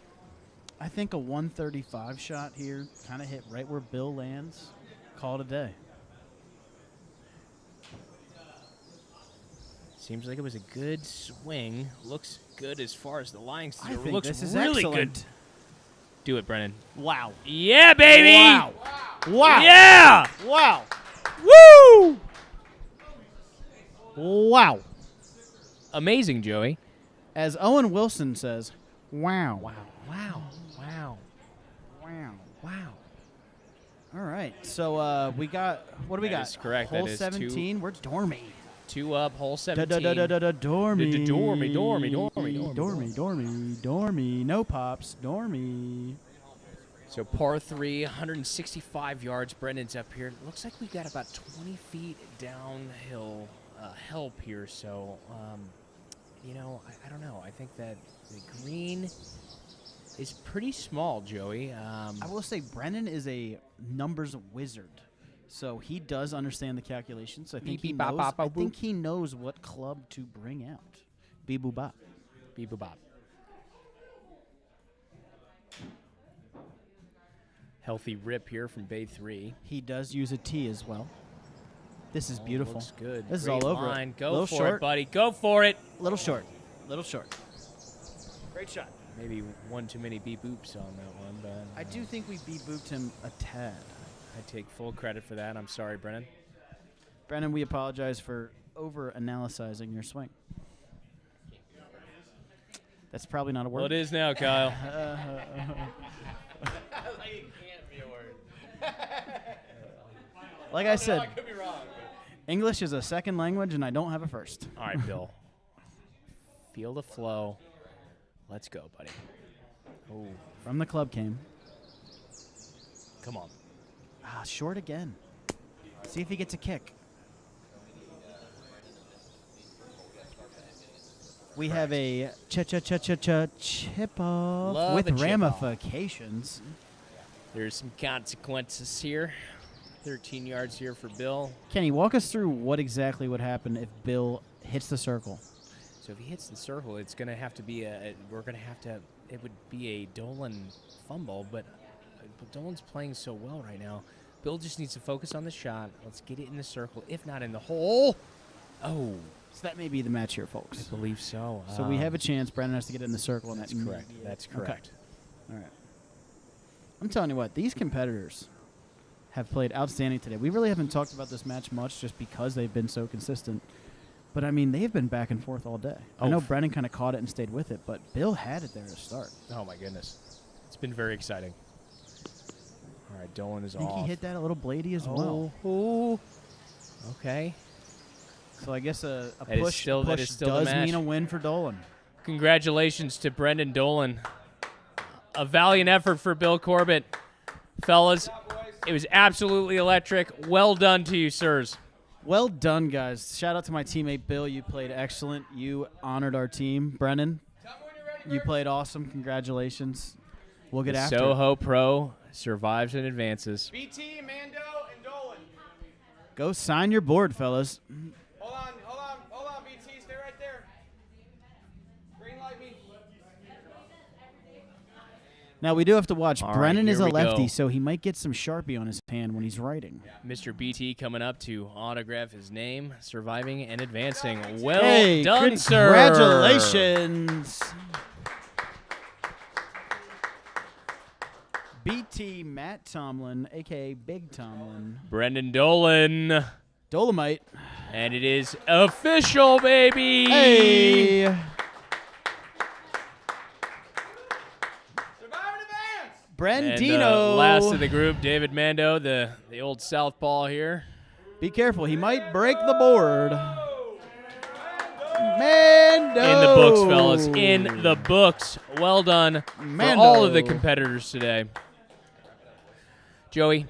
I think a 135 shot here kind of hit right where Bill lands. Call it a day.
Seems like it was a good swing. Looks good as far as the line.
I think
looks
this is
really
excellent.
good. Do it, Brennan.
Wow.
Yeah, baby.
Wow. Wow.
Yeah.
Wow.
Woo!
Wow.
Amazing, Joey.
As Owen Wilson says, wow.
Wow. Wow. Wow.
Wow.
Wow.
All right. So we got what do we
That
got?
is correct.
Hole
That is
17. We're Dormy.
2 up, hole 17.
Dormy.
Dormy.
Dormy. No pops. Dormy.
So par 3, 165 yards. Brendan's up here. Looks like we got about 20 feet downhill help here. So, I don't know. I think that the green is pretty small, Joey.
I will say Brendan is a numbers wizard. So he does understand the calculations. I think he knows what club to bring out. Beep boop bop.
Beep boop bop. Healthy rip here from Bay 3.
He does use a T as well. This is beautiful.
Looks good.
This
Great
is all over
line.
it.
Go for it, buddy. Go for it.
Little short. Great shot.
Maybe one too many beep boops on that one, but
I do think we beep booped him a tad.
I take full credit for that. I'm sorry, Brennan.
Brennan, we apologize for over-analyzing your swing. That's probably not a word.
Well, it is now, Kyle.
Like I said, English is a second language, and I don't have a first.
All right, Bill. Feel the flow. Let's go, buddy. Oh,
From the club came.
come on.
Short again. See if he gets a kick. We have a chip off
Love a
with
chip
ramifications.
There's some consequences here. 13 yards here for Bill.
Kenny, walk us through what exactly would happen if Bill hits the circle.
So if he hits the circle, it's going to have to be it would be a Dolan fumble, but Dolan's playing so well right now. Bill just needs to focus on the shot. Let's get it in the circle, if not in the hole. Oh,
So that may be the match here, folks.
I believe so.
So we have a chance. Brandon has to get it in the circle. And
That's correct. That's correct.
All right. I'm telling you what, these competitors have played outstanding today. We really haven't talked about this match much just because they've been so consistent. But, I mean, they've been back and forth all day. I know Brennan kind of caught it and stayed with it, but Bill had it there to start.
Oh, my goodness. It's been very exciting. All right, Dolan is
I think
off.
he hit that a little bladey as well.
Oh. Okay.
So I guess a
That is
push,
still- that
push
is still the
does
match.
mean a win for Dolan.
Congratulations to Brendan Dolan. A valiant effort for Bill Corbett. Fellas, it was absolutely electric. Well done to you, sirs.
Well done, guys. Shout out to my teammate, Bill. You played excellent. You honored our team. Brennan, you played awesome. Congratulations. We'll get
The
after it.
Soho Pro survives and advances.
BT, Mando, and Dolan.
Go sign your board, fellas.
Hold on, BT, stay right there. Green light me.
Now, we do have to watch.
All right,
Brennan is
here
a
we
lefty,
go.
so he might get some Sharpie on his hand when he's writing.
Mr. BT coming up to autograph his name, surviving and advancing. Well
Hey,
done, sir.
congratulations. BT Matt Tomlin, a.k.a. Big Tomlin.
Brendan Dolan.
Dolomite.
And it is official, baby.
Hey.
Survive in advance.
And
Brandino.
last of the group, David Mando, the old southpaw here.
Be careful. He might break the board. Mando.
In the books, fellas. In the books. Well done
Mando.
for all of the competitors today. Joey,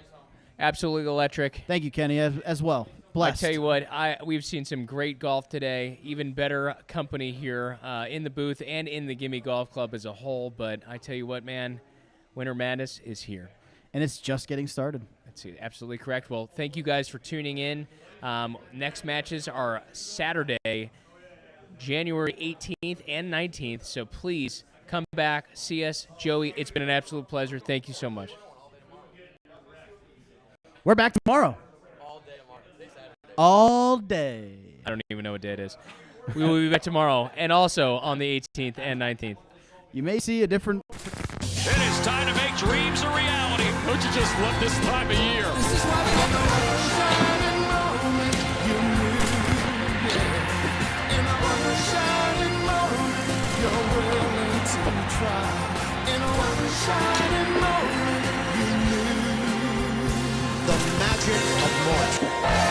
absolutely electric.
Thank you, Kenny, as well. Blessed.
I tell you what, we've seen some great golf today. Even better company here in the booth and in the Gimme Golf Club as a whole. But I tell you what, man, Winter Madness is here.
And it's just getting started.
That's absolutely correct. Well, thank you guys for tuning in. Next matches are Saturday, January 18th and 19th. So please come back, see us. Joey, it's been an absolute pleasure. Thank you so much.
We're back tomorrow. All day.
I don't even know what day it is. We will be back tomorrow and also on the 18th and 19th.
You may see a different...
It is time to make dreams a reality. Don't you just love this time of year?
This is why we have the one shining moment you knew, yeah. In a one shining moment, you're willing to try. In a one shining moment, you knew.
magic of March.